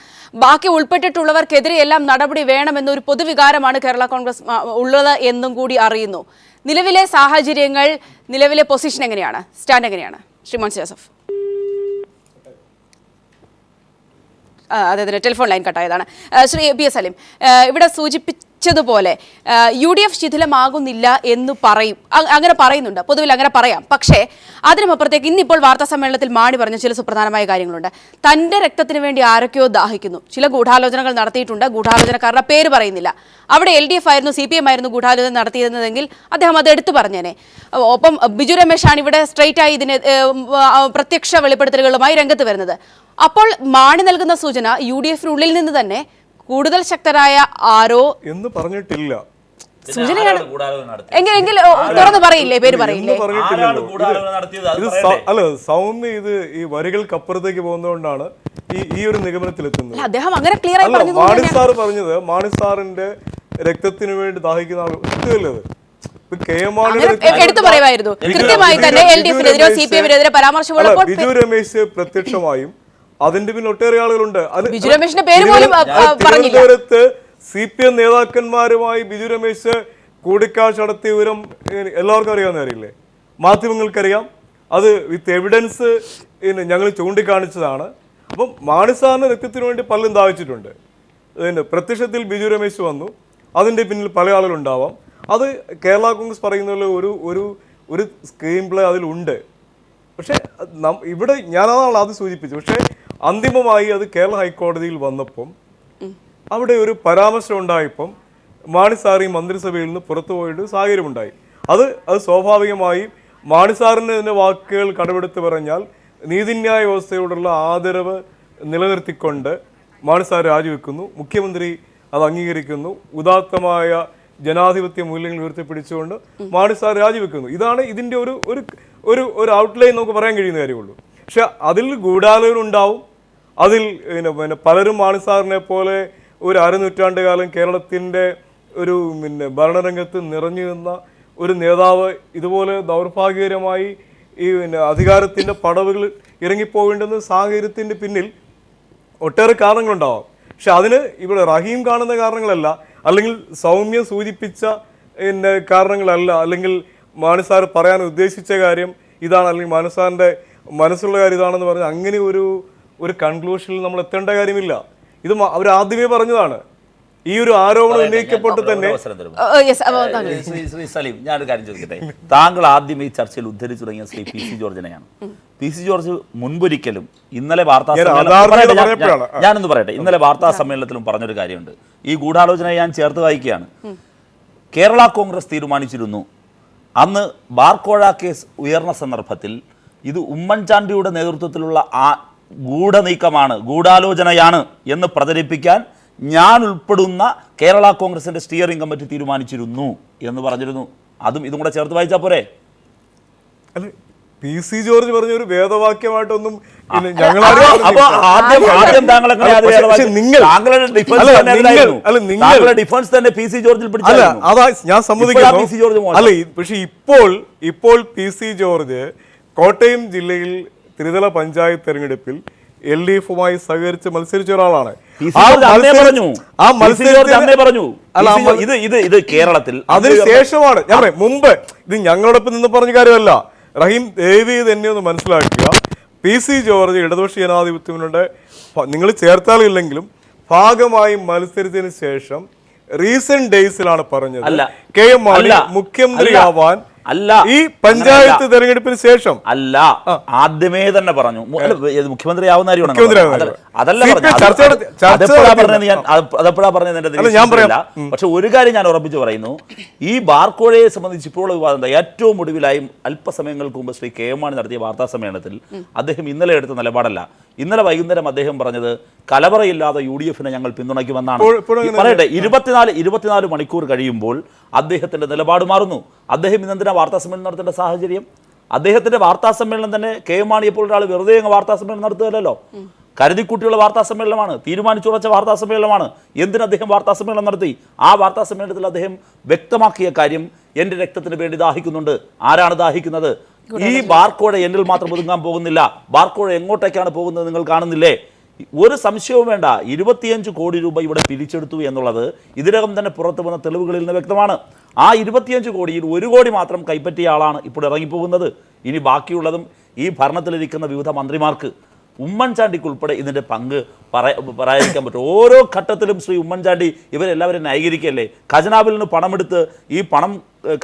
ബാക്കി ഉൾപ്പെട്ടിട്ടുള്ളവർക്കെതിരെ എല്ലാം നടപടി വേണമെന്നൊരു പൊതുവികാരമാണ് കേരള കോൺഗ്രസ് ഉള്ളത് എന്നും കൂടി അറിയുന്നു. നിലവിലെ സാഹചര്യങ്ങൾ, നിലവിലെ പൊസിഷൻ എങ്ങനെയാണ്, സ്റ്റാൻഡ് എങ്ങനെയാണ് ശ്രീ മോൻസ് ജോസഫ്? അദ്ദേഹത്തിന് ടെലിഫോൺ ലൈൻ കട്ടായതാണ്. ശ്രീ പി എസ് സലീം, ഇവിടെ സൂചിപ്പിച്ചതുപോലെ UDF ശിഥിലമാകുന്നില്ല എന്ന് അങ്ങനെ പറയുന്നുണ്ട്, പൊതുവിൽ അങ്ങനെ പറയാം. പക്ഷേ അതിനുമപ്പുറത്തേക്ക് ഇന്നിപ്പോൾ വാർത്താ സമ്മേളനത്തിൽ മാണി പറഞ്ഞ ചില സുപ്രധാനമായ കാര്യങ്ങളുണ്ട്. തൻ്റെ രക്തത്തിന് വേണ്ടി ആരൊക്കെയോ ദാഹിക്കുന്നു, ചില ഗൂഢാലോചനകൾ നടത്തിയിട്ടുണ്ട്, ഗൂഢാലോചനക്കാരുടെ പേര് പറയുന്നില്ല. അവിടെ LDF ആയിരുന്നു, CPM ആയിരുന്നു ഗൂഢാലോചന നടത്തിയിരുന്നതെങ്കിൽ അദ്ദേഹം അത് എടുത്തു പറഞ്ഞേനെ. ഒപ്പം ബിജു രമേശാണ് ഇവിടെ സ്ട്രെയിറ്റ് ആയി ഇതിന് പ്രത്യക്ഷ വെളിപ്പെടുത്തലുകളുമായി രംഗത്ത് വരുന്നത്. അപ്പോൾ മാണി നൽകുന്ന സൂചന UDF-നുള്ളിൽ നിന്ന് തന്നെ കൂടുതൽ ശക്തരായ ആരോ എന്ന് പറഞ്ഞിട്ടില്ല. സൂചനയാണ്. എങ്കിൽ തുറന്ന് പറയില്ലേ, പേര് പറയില്ലേ? അല്ല സൗമ്യ, ഇത് ഈ വരികൾക്കപ്പുറത്തേക്ക് പോകുന്നതുകൊണ്ടാണ് ഈ ഒരു നിഗമനത്തിലെത്തുന്നത്. അദ്ദേഹം അങ്ങനെ ക്ലിയർ ആയി പറഞ്ഞു. മാണി സാർ പറഞ്ഞത് മാണി സാറിന്റെ രക്തത്തിന് വേണ്ടി ദാഹിക്കുന്ന ആൾ എടുത്തു പറയുമായിരുന്നു. കൃത്യമായി തന്നെ LDF-നെതിരെ CPM-നെതിരെ പരാമർശമുള്ളപ്പോൾ ബിജു രമേശ് പ്രത്യക്ഷമായും അതിന്റെ പിന്നെ ഒട്ടേറെ ആളുകളുണ്ട്. ബിജു രമേശിന്റെ പേര് പോലും പറഞ്ഞില്ല. തിരുവനന്തപുരത്ത് CPM നേതാക്കന്മാരുമായി ബിജു രമേശ് കൂടിക്കാഴ്ച നടത്തിയ വിവരം എല്ലാവർക്കും അറിയാവുന്ന കാര്യമില്ലേ, മാധ്യമങ്ങൾക്കറിയാം. അത് വിത്ത് എവിഡൻസ് ഞങ്ങൾ ചൂണ്ടിക്കാണിച്ചതാണ്. അപ്പം മാണി സാറിന്റെ വ്യക്തിത്വത്തിന് വേണ്ടി പലരും ദാഹിച്ചിട്ടുണ്ട്. പ്രത്യക്ഷത്തിൽ ബിജു രമേശ് വന്നു, അതിൻ്റെ പിന്നിൽ പല ആളുകളുണ്ടാവാം. അത് കേരള കോൺഗ്രസ് പറയുന്ന പോലെ ഒരു സ്ക്രീൻ പ്ലേ അതിലുണ്ട്. പക്ഷേ ഇവിടെ ഞാനതാണ് അത് സൂചിപ്പിച്ചത്. പക്ഷേ അന്തിമമായി അത് കേരള ഹൈക്കോടതിയിൽ വന്നപ്പം അവിടെ ഒരു പരാമർശം ഉണ്ടായപ്പം മാണി സാർ ഈ മന്ത്രിസഭയിൽ നിന്ന് പുറത്തു പോയിട്ട് സാഹചര്യമുണ്ടായി. അത് സ്വാഭാവികമായും മാണി സാറിൻ്റെ വാക്കുകൾ കടമെടുത്ത് പറഞ്ഞാൽ നീതിന്യായ വ്യവസ്ഥയോടുള്ള ആദരവ് നിലനിർത്തിക്കൊണ്ട് മാണി സാർ രാജിവെക്കുന്നു, മുഖ്യമന്ത്രി അത് അംഗീകരിക്കുന്നു, ഉദാത്തമായ ജനാധിപത്യ മൂല്യങ്ങൾ ഉയർത്തിപ്പിടിച്ചുകൊണ്ട് മാണി സാർ രാജിവെക്കുന്നു. ഇതാണ് ഇതിൻ്റെ ഒരു ഔട്ട്ലൈൻ നമുക്ക് പറയാൻ കഴിയുന്ന കാര്യമുള്ളൂ. പക്ഷെ അതിൽ ഗൂഢാലോചന ഉണ്ടാവും. അതിൽ പിന്നെ പലരും മാണി സാറിനെ പോലെ ഒരു അരനൂറ്റാണ്ട് കാലം കേരളത്തിൻ്റെ ഭരണരംഗത്ത് നിറഞ്ഞു നിന്ന ഒരു നേതാവ് ഇതുപോലെ ദൗർഭാഗ്യകരമായി ഈ അധികാരത്തിൻ്റെ പടവുകൾ ഇറങ്ങിപ്പോകേണ്ടുന്ന സാഹചര്യത്തിൻ്റെ പിന്നിൽ ഒട്ടേറെ കാരണങ്ങളുണ്ടാവാം. പക്ഷെ അതിന് ഇവിടെ റഹീം കാണുന്ന കാരണങ്ങളല്ല, അല്ലെങ്കിൽ സൗമ്യ സൂചിപ്പിച്ച കാരണങ്ങളല്ല, അല്ലെങ്കിൽ മാണി സാർ പറയാൻ ഉദ്ദേശിച്ച കാര്യം ഇതാണ്, അല്ലെങ്കിൽ മാണി സാറിൻ്റെ മനസ്സുള്ള കാര്യം ഇതാണെന്ന് പറഞ്ഞാൽ അങ്ങനെ ഒരു കൺക്ലൂഷനിൽ നമ്മൾ എത്തേണ്ട കാര്യമില്ല. ഇത് അവർ ആദ്യമേ പറഞ്ഞതാണ്. ഈ ഒരു ആരോപണം ഉന്നയിക്കപ്പെട്ട് തന്നെ ശ്രീ സലീം, ഞാനൊരു കാര്യം ചോദിക്കട്ടെ. താങ്കൾ ആദ്യം ഈ ചർച്ചയിൽ ഉദ്ധരിച്ചു തുടങ്ങിയ ശ്രീ പി സി ജോർജിനെയാണ്. പി സി ജോർജ് മുൻപൊരിക്കലും ഇന്നലെ ഞാനൊന്ന് പറയട്ടെ, ഇന്നലെ വാർത്താ സമ്മേളനത്തിലും പറഞ്ഞൊരു കാര്യമുണ്ട്. ഈ ഗൂഢാലോചനയെ ഞാൻ ചേർത്ത് വായിക്കുകയാണ്. കേരള കോൺഗ്രസ് തീരുമാനിച്ചിരുന്നു അന്ന് ബാർക്കോഴ കേസ് ഉയർന്ന സന്ദർഭത്തിൽ ഇത് ഉമ്മൻചാണ്ടിയുടെ നേതൃത്വത്തിലുള്ള ഗൂഢനീക്കമാണ്, ഗൂഢാലോചനയാണ് എന്ന് പ്രചരിപ്പിക്കാൻ ഞാൻ ഉൾപ്പെടുന്ന കേരള കോൺഗ്രസിന്റെ സ്റ്റിയറിംഗ് കമ്മിറ്റി തീരുമാനിച്ചിരുന്നു എന്ന് പറഞ്ഞിരുന്നു. അതും ഇതും കൂടെ ചേർത്ത് വായിച്ചാൽ പോരെ? അല്ല, പി സി ജോർജ് പറഞ്ഞ ഒരു വേദവാക്യമായിട്ടൊന്നും ഡിഫൻസ് തന്നെ പി സി ജോർജിൽ അല്ല, അതാ ഞാൻ സമ്മതിക്കുന്നു. അല്ല, പക്ഷെ ഇപ്പോൾ പി സി ജോർജ് കോട്ടയം ജില്ലയിൽ ത്രിതല പഞ്ചായത്ത് തെരഞ്ഞെടുപ്പിൽ LDFുമായി സഹകരിച്ച് മത്സരിച്ച ഒരാളാണ്. കേരളത്തിൽ അതിനുശേഷമാണ് ഞാൻ പറയാം. മുമ്പ് ഇത് ഞങ്ങളോടൊപ്പം നിന്ന് പറഞ്ഞ കാര്യമല്ല. റഹീം ദേവി തന്നെ ഒന്ന് മനസ്സിലാക്കുക. പി സി ജോർജ് ഇടതുപക്ഷ ജനാധിപത്യത്തിനുണ്ട് നിങ്ങൾ ചേർത്താലില്ലെങ്കിലും ഭാഗമായി മത്സരിച്ചതിന് ശേഷം റീസെന്റ് ഡേയ്സിലാണ് പറഞ്ഞത് കെ എം മാണി മുഖ്യമന്ത്രിയാവാൻ അല്ല, ഈ പഞ്ചായത്ത് തെരഞ്ഞെടുപ്പിന് ശേഷം അല്ല, ആദ്യമേ തന്നെ പറഞ്ഞു മുഖ്യമന്ത്രിയാവുന്ന കാര്യമാണ്. പക്ഷെ ഒരു കാര്യം ഞാൻ ഉറപ്പിച്ചു പറയുന്നു, ഈ ബാർക്കോഴയെ സംബന്ധിച്ച് ഇപ്പോൾ വിവാദം ഏറ്റവും ഒടുവിലായി അല്പസമയങ്ങൾക്ക് മുമ്പ് ശ്രീ കെ എം മാണി നടത്തിയ വാർത്താ സമ്മേളനത്തിൽ അദ്ദേഹം ഇന്നലെ എടുത്ത നിലപാടല്ല. ഇന്നലെ വൈകുന്നേരം അദ്ദേഹം പറഞ്ഞത് കലവറയില്ലാതെ UDFനെ ഞങ്ങൾ പിന്തുണയ്ക്കുമെന്നാണ്. പറയട്ടെ, 24 മണിക്കൂർ കഴിയുമ്പോൾ അദ്ദേഹത്തിന്റെ നിലപാട് മാറുന്നു. അദ്ദേഹം ഇന്നെന്തിനാ വാർത്താ സമ്മേളനം നടത്തേണ്ട സാഹചര്യം? അദ്ദേഹത്തിന്റെ വാർത്താ സമ്മേളനം തന്നെ കെ എം മാണി എപ്പോൾ ഒരാൾ വെറുതെ വാർത്താ സമ്മേളനം നടത്തുകയല്ലോ. കരുതിക്കുട്ടിയുള്ള വാർത്താ സമ്മേളനമാണ്, തീരുമാനിച്ചുറച്ച വാർത്താ സമ്മേളനമാണ്. എന്തിന് അദ്ദേഹം വാർത്താ സമ്മേളനം നടത്തി? ആ വാർത്താ സമ്മേളനത്തിൽ അദ്ദേഹം വ്യക്തമാക്കിയ കാര്യം, എന്റെ രക്തത്തിന് വേണ്ടി ദാഹിക്കുന്നുണ്ട്. ആരാണ് ദാഹിക്കുന്നത്? ഈ ബാർക്കോഴ എന്നിൽ മാത്രം ഒതുങ്ങാൻ പോകുന്നില്ല. ബാർക്കോഴ എങ്ങോട്ടേക്കാണ് പോകുന്നത് നിങ്ങൾ കാണുന്നില്ലേ? ഒരു സംശയവും വേണ്ട. 25 കോടി രൂപ ഇവിടെ പിരിച്ചെടുത്തു എന്നുള്ളത് ഇതിനകം തന്നെ പുറത്തു വന്ന തെളിവുകളിൽ നിന്ന് വ്യക്തമാണ്. ആ 25 കോടിയിൽ 1 കോടി മാത്രം കൈപ്പറ്റിയ ആളാണ് ഇപ്പോൾ ഇറങ്ങിപ്പോകുന്നത്. ഇനി ബാക്കിയുള്ളതും ഈ ഭരണത്തിലിരിക്കുന്ന വിവിധ മന്ത്രിമാർക്ക്, ഉമ്മൻചാണ്ടിക്ക് ഉൾപ്പെടെ ഇതിൻ്റെ പങ്ക് പറയാതിരിക്കാൻ പറ്റും. ഓരോ ഘട്ടത്തിലും ശ്രീ ഉമ്മൻചാണ്ടി ഇവരെല്ലാവരും ന്യായീകരിക്കല്ലേ? ഖജനാവിൽ നിന്ന് പണമെടുത്ത് ഈ പണം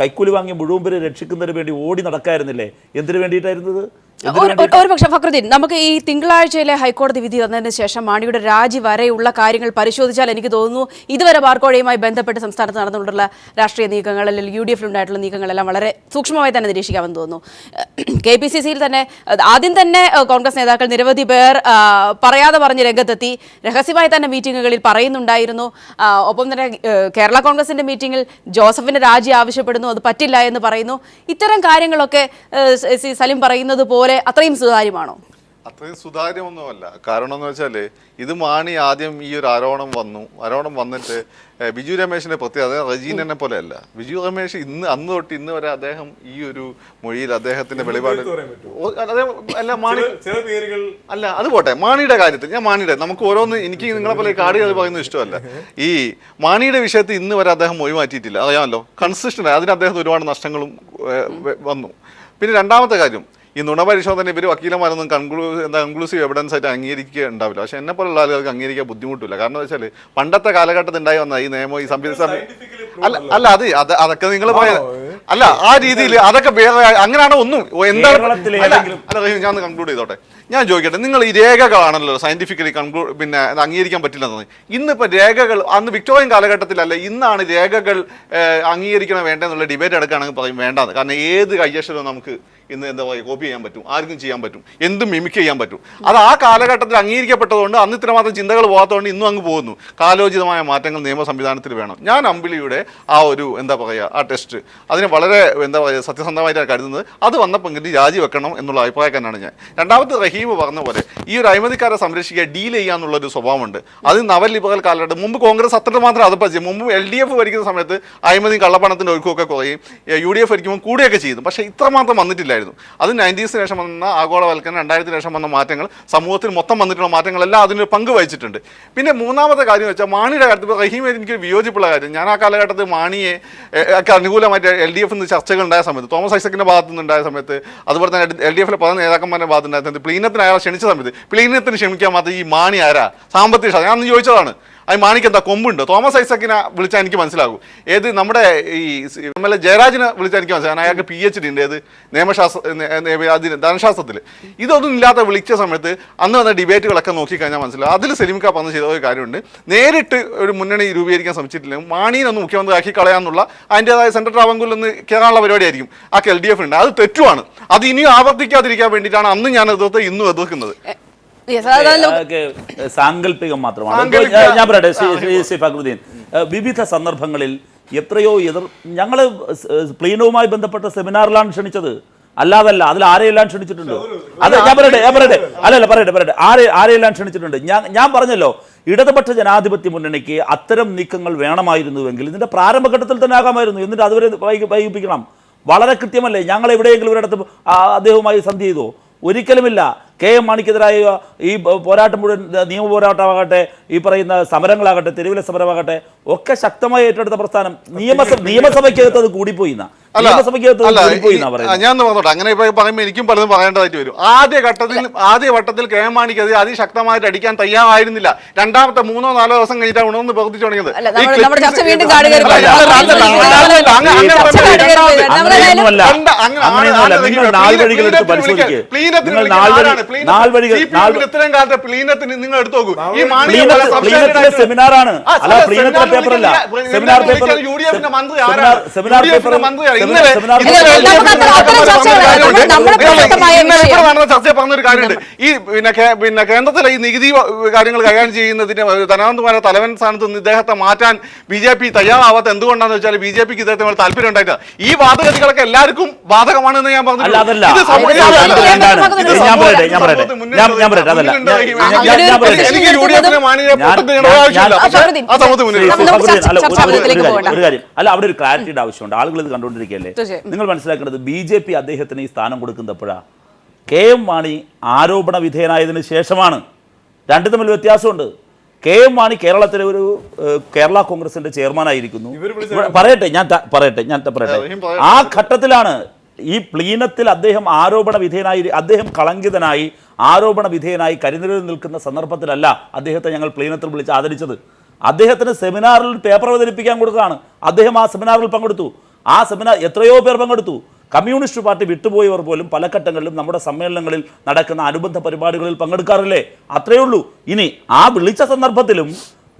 കൈക്കൂലി വാങ്ങി മുഴുവൻ പേരെ രക്ഷിക്കുന്നതിന് വേണ്ടി ഓടി നടക്കായിരുന്നില്ലേ? എന്തിനു വേണ്ടിയിട്ടായിരുന്നത്? ഒരു പക്ഷേ ഫക്രുദ്ദീൻ, നമുക്ക് ഈ തിങ്കളാഴ്ചയിലെ ഹൈക്കോടതി വിധി വന്നതിന് ശേഷം മാണിയുടെ രാജി വരെയുള്ള കാര്യങ്ങൾ പരിശോധിച്ചാൽ എനിക്ക് തോന്നുന്നു ഇതുവരെ ബാർക്കോഴയുമായി ബന്ധപ്പെട്ട് സംസ്ഥാനത്ത് നടന്നുകൊണ്ടുള്ള രാഷ്ട്രീയ നീക്കങ്ങൾ, അല്ലെങ്കിൽ UDFിലുണ്ടായിട്ടുള്ള നീക്കങ്ങളെല്ലാം വളരെ സൂക്ഷ്മമായി തന്നെ നിരീക്ഷിക്കാമെന്ന് തോന്നുന്നു. KPCCയിൽ തന്നെ ആദ്യം തന്നെ കോൺഗ്രസ് നേതാക്കൾ നിരവധി പേർ പറയാതെ പറഞ്ഞ് രംഗത്തെത്തി, രഹസ്യമായി തന്നെ മീറ്റിങ്ങുകളിൽ പറയുന്നുണ്ടായിരുന്നു. ഒപ്പം തന്നെ കേരള കോൺഗ്രസിന്റെ മീറ്റിംഗിൽ ജോസഫിന്റെ രാജി ആവശ്യപ്പെടുന്നു, അത് പറ്റില്ല എന്ന് പറയുന്നു. ഇത്തരം കാര്യങ്ങളൊക്കെ സലീം പറയുന്നത് പോലെ അത്രയും സുതാര്യമാണോ? അത്രയും സുതാര്യമൊന്നുമല്ല. കാരണം എന്ന് വെച്ചാൽ ഇത് മാണി ആദ്യം ഈ ഒരു ആരോപണം വന്നിട്ട് ബിജു രമേശിന്റെ പ്രത്യേകത റജീനെ പോലെയല്ല. ബിജു രമേശ് അന്ന് തൊട്ട് ഇന്ന് വരെ അദ്ദേഹം ഈ ഒരു മൊഴിയിൽ അദ്ദേഹത്തിന്റെ വെളിപാട് അല്ല മാണി അല്ല അത് പോട്ടെ. മാണിയുടെ കാര്യത്തിൽ നമുക്ക് ഓരോന്ന്, എനിക്ക് നിങ്ങളെ പോലെ കാടി അത് പറയുന്നത് ഇഷ്ടമല്ല. ഈ മാണിയുടെ വിഷയത്തിൽ ഇന്ന് വരെ അദ്ദേഹം മൊഴി മാറ്റിയിട്ടില്ല. അറിയാമല്ലോ, കൺസിസ്റ്റന്റ്. അതിന് അദ്ദേഹത്തിന് ഒരുപാട് നഷ്ടങ്ങളും വന്നു. പിന്നെ രണ്ടാമത്തെ കാര്യം, ഈ നുണപരിശോധന ഇവർ വക്കീലന്മാരൊന്നും കൺക്ലൂസീവ് എവിഡൻസ് ആയിട്ട് അംഗീകരിക്കുക ഉണ്ടാവില്ല. പക്ഷെ എന്നെ പോലുള്ള ആളുകൾക്ക് അംഗീകരിക്കാൻ ബുദ്ധിമുട്ടില്ല. കാരണം എന്താ വെച്ചാൽ പണ്ടത്തെ കാലഘട്ടത്തിൽ ഉണ്ടായി വന്ന ഈ നിയമം ഈ അല്ല അതൊക്കെ നിങ്ങൾ അല്ല ആ രീതിയിൽ അതൊക്കെ അങ്ങനെയാണോ ഒന്നും എന്താണ് ഞാൻ കൺക്ലൂഡ് ചെയ്തോട്ടെ. ഞാൻ ചോദിക്കട്ടെ, നിങ്ങൾ ഈ രേഖകളാണല്ലോ സയന്റിഫിക്കലി പിന്നെ അംഗീകരിക്കാൻ പറ്റില്ലെന്ന്. ഇന്നിപ്പോൾ രേഖകൾ അന്ന് വിക്ടോറിയൻ കാലഘട്ടത്തിലല്ല, ഇന്നാണ് രേഖകൾ അംഗീകരിക്കണം വേണ്ടെന്നുള്ള ഡിബേറ്റ് എടുക്കുകയാണെങ്കിൽ പറയും വേണ്ടാന്ന്. കാരണം ഏത് കയ്യക്ഷരവും നമുക്ക് ഇന്ന് എന്താ പറയുക കോപ്പി ചെയ്യാൻ പറ്റും, ആർക്കും ചെയ്യാൻ പറ്റും, എന്തും മിമിക് ചെയ്യാൻ പറ്റും. അത് ആ കാലഘട്ടത്തിൽ അംഗീകരിക്കപ്പെട്ടതുകൊണ്ട് അന്ന് ഇത്രമാത്രം ചിന്തകൾ പോകാത്തതുകൊണ്ട് ഇന്നും അങ്ങ് പോകുന്നു. കാലോചിതമായ മാറ്റങ്ങൾ നിയമ സംവിധാനത്തിൽ വേണം. ഞാൻ അമ്പിളിയുടെ ആ ഒരു എന്താ പറയുക ആ ടെസ്റ്റ് അതിന് വളരെ എന്താ പറയുക സത്യസന്ധമായിട്ടാണ് കരുതുന്നത്. അത് വന്നപ്പോൾ ഇങ്ങനെ രാജിവെക്കണം എന്നുള്ള അഭിപ്രായക്കാരനാണ് ഞാൻ. രണ്ടാമത്തെ റഹീം പറഞ്ഞ പോലെ ഈ ഒരു അഴിമതിക്കാരെ സംരക്ഷിക്കുക ഡീൽ ചെയ്യാന്നുള്ളൊരു സ്വഭാവമുണ്ട്. അത് നവലിബറൽ കാലഘട്ടം മുമ്പ് കോൺഗ്രസ് അത്ര മാത്രം അത് പറ്റി. മുമ്പ് LDF ഭരിക്കുന്ന സമയത്ത് അഴിമതിയും കള്ളപ്പണത്തിൻ്റെ ഒഴുക്കൊക്കെ കുറയും, UDF ഭരിക്കുമ്പോൾ കൂടുകയൊക്കെ ചെയ്തു. പക്ഷേ ഇത്രമാത്രം വന്നിട്ടില്ല. അത് 90s ശേഷം വന്ന ആഗോളവൽക്കരണം, 2000 ശേഷം വന്ന മാറ്റങ്ങൾ, സമൂഹത്തിൽ മൊത്തം വന്നിട്ടുള്ള മാറ്റങ്ങളെല്ലാം അതിനൊരു പങ്ക് വഹിച്ചിട്ടുണ്ട്. പിന്നെ മൂന്നാമത്തെ കാര്യം വെച്ചാൽ മാണിയുടെ കാര്യത്തിൽ റഹീം എനിക്ക് വിയോജിപ്പുള്ള കാര്യം, ഞാൻ ആ കാലഘട്ടത്തിൽ മാണിയെ ഒക്കെ അനുകൂലമായിട്ട് LDF ചർച്ചകൾ ഉണ്ടായ സമയത്ത്, തോമസ് ഐസക്കിന്റെ ഭാഗത്തു നിന്നുണ്ടായ സമയത്ത്, അതുപോലെ തന്നെ LDF പല നേതാക്കന്മാരുടെ ഭാഗത്തുണ്ടായ സമയത്ത്, പ്ലീനത്തിന് അയാളെ ക്ഷണിച്ച സമയത്ത് പ്ലീനത്തിന് ക്ഷമിക്കാൻ മാത്രം ഈ മാണി ആരാ സാമ്പത്തിക ഞാൻ അന്ന് ചോദിച്ചതാണ്. അത് മാണിക്ക് എന്താ കൊമ്പുണ്ട്? തോമസ് ഐസക്കിനെ വിളിച്ചാൽ എനിക്ക് മനസ്സിലാകും. ഏത് നമ്മുടെ ഈ MLA ജയരാജിനെ വിളിച്ചാൽ എനിക്ക് മനസ്സിലാകും. അയാൾക്ക് PhD ഉണ്ട് ഏത് ധനശാസ്ത്രത്തിൽ. ഇതൊന്നും ഇല്ലാത്ത വിളിച്ച സമയത്ത് അന്ന് വന്ന ഡിബേറ്റുകളൊക്കെ നോക്കിക്കഴിഞ്ഞാൽ മനസ്സിലാവും. അതിൽ സലീം കാപ്പ അന്ന് ചെയ്ത ഒരു കാര്യമുണ്ട്. നേരിട്ട് ഒരു മുന്നണി രൂപീകരിക്കാൻ ശ്രമിച്ചിട്ടില്ലെങ്കിൽ മാണീനൊന്ന് മുഖ്യമന്ത്രി ആക്കി കളയാന്നുള്ള അതിൻ്റെതായ സെൻട്രൽ ട്രാവൻകൂറിൽ നിന്ന് കയറാനുള്ള പരിപാടിയായിരിക്കും ആ LDF ഉണ്ട്. അത് തെറ്റുമാണ്. അത് ഇനിയും ആവർത്തിക്കാതിരിക്കാൻ വേണ്ടിയിട്ടാണ് അന്ന് ഞാൻ എതിർത്ത് ഇന്നും എതിർക്കുന്നത്. സാങ്കല്പികം മാത്രമാണ്. ഞാൻ പറയട്ടെ ശ്രീ ഫഖ്റുദ്ദീൻ, വിവിധ സന്ദർഭങ്ങളിൽ എത്രയോ ഞങ്ങൾ പ്ലീനവുമായി ബന്ധപ്പെട്ട സെമിനാറിലാണ് ക്ഷണിച്ചത്, അല്ലാതല്ല. അതിൽ ആരെയെല്ലാം ക്ഷണിച്ചിട്ടുണ്ട്? അതെ ഞാൻ പറയട്ടെ അല്ലല്ല പറയട്ടെ ആരെയെല്ലാം ക്ഷണിച്ചിട്ടുണ്ട്. ഞാൻ പറഞ്ഞല്ലോ, ഇടതുപക്ഷ ജനാധിപത്യ മുന്നണിക്ക് അത്തരം നീക്കങ്ങൾ വേണമായിരുന്നുവെങ്കിൽ ഇതിന്റെ പ്രാരംഭഘട്ടത്തിൽ തന്നെ ആകാമായിരുന്നു. എന്നിട്ട് അതുവരെ വൈകിപ്പിക്കണം. വളരെ കൃത്യമല്ലേ? ഞങ്ങൾ എവിടെയെങ്കിലും ഒരിടത്ത് അദ്ദേഹവുമായി സന്ധി ചെയ്തോ? ഒരിക്കലുമില്ല. KM മാണിക്കെതിരായ ഈ പോരാട്ടം മുഴുവൻ നിയമ പോരാട്ടമാകട്ടെ, ഈ പറയുന്ന സമരങ്ങളാകട്ടെ, തെരുവിലെ സമരമാകട്ടെ, ഒക്കെ ശക്തമായി ഏറ്റെടുത്ത പ്രസ്ഥാനം നിയമസഭയ്ക്കകത്ത് അത് കൂടിപ്പോയി. ഞാൻ പറഞ്ഞോട്ടെ, അങ്ങനെ പറയുമ്പോൾ എനിക്കും പലതും പറയേണ്ടതായിട്ട് വരും. ആദ്യ വട്ടത്തിൽ KM മാണിക്കെതിരെ അതിശക്തമായിട്ട് അടിക്കാൻ തയ്യാറായിരുന്നില്ല. രണ്ടാമത്തെ 3-4 ദിവസം കഴിഞ്ഞിട്ട് ഉണർന്ന് പ്രവർത്തിച്ചു തുടങ്ങിയത്. ഇത്രയും കാലത്തെ പ്ലീനത്തിന് നിങ്ങൾ എടുത്തു നോക്കൂ. ഈ സെമിനാറാണ്, പേപ്പറല്ല. സെമിനാർ പേപ്പർ UDFന്റെ മന്ത്രി ചർച്ച പറഞ്ഞൊരു കാര്യമുണ്ട്. ഈ പിന്നെ കേന്ദ്രത്തിലെ ഈ നികുതി കാര്യങ്ങൾ കൈകാര്യം ചെയ്യുന്നതിന് ധനമന്ത്രിമാരെ തലവൻ സ്ഥാനത്ത് നിന്ന് ഇദ്ദേഹത്തെ മാറ്റാൻ BJP തയ്യാറാവാത്ത എന്തുകൊണ്ടാന്ന് വെച്ചാൽ BJPക്ക് ഇദ്ദേഹത്തിന് താല്പര്യം ഉണ്ടായിട്ടാ. ഈ വാദഗതികളൊക്കെ എല്ലാവർക്കും ബാധകമാണെന്ന് ഞാൻ പറഞ്ഞു. അല്ല, അവിടെ ഒരു ക്ലാരിറ്റിയുടെ ആവശ്യമുണ്ട്. ആളുകൾ ഇത് കണ്ടുകൊണ്ടിരിക്കുകയല്ലേ. നിങ്ങൾ മനസ്സിലാക്കേണ്ടത് BJP അദ്ദേഹത്തിന് ഈ സ്ഥാനം കൊടുക്കുന്നപ്പോഴാ KM മാണി ആരോപണ വിധേയനായതിനു ശേഷമാണ്. രണ്ടും തമ്മിൽ വ്യത്യാസമുണ്ട്. KM മാണി കേരളത്തിലെ ഒരു കേരള കോൺഗ്രസിന്റെ ചെയർമാനായിരിക്കുന്നു. പറയട്ടെ ആ ഘട്ടത്തിലാണ് ഈ പ്ലീനത്തിൽ അദ്ദേഹം അദ്ദേഹം കളങ്കിതനായി ആരോപണ വിധേയനായി കരിനിഴലിൽ നിൽക്കുന്ന സന്ദർഭത്തിലല്ല അദ്ദേഹത്തെ ഞങ്ങൾ പ്ലീനത്തിൽ വിളിച്ച് ആദരിച്ചത്. അദ്ദേഹത്തിന് സെമിനാറിൽ പേപ്പർ അവതരിപ്പിക്കാൻ കൊടുക്കുകയാണ്. അദ്ദേഹം ആ സെമിനാറിൽ പങ്കെടുത്തു. ആ സെമിനാർ എത്രയോ പേർ പങ്കെടുത്തു. കമ്മ്യൂണിസ്റ്റ് പാർട്ടി വിട്ടുപോയവർ പോലും പല ഘട്ടങ്ങളിലും നമ്മുടെ സമ്മേളനങ്ങളിൽ നടക്കുന്ന അനുബന്ധ പരിപാടികളിൽ പങ്കെടുക്കാറില്ലേ? അത്രയേ ഉള്ളൂ. ഇനി ആ വിളിച്ച സന്ദർഭത്തിലും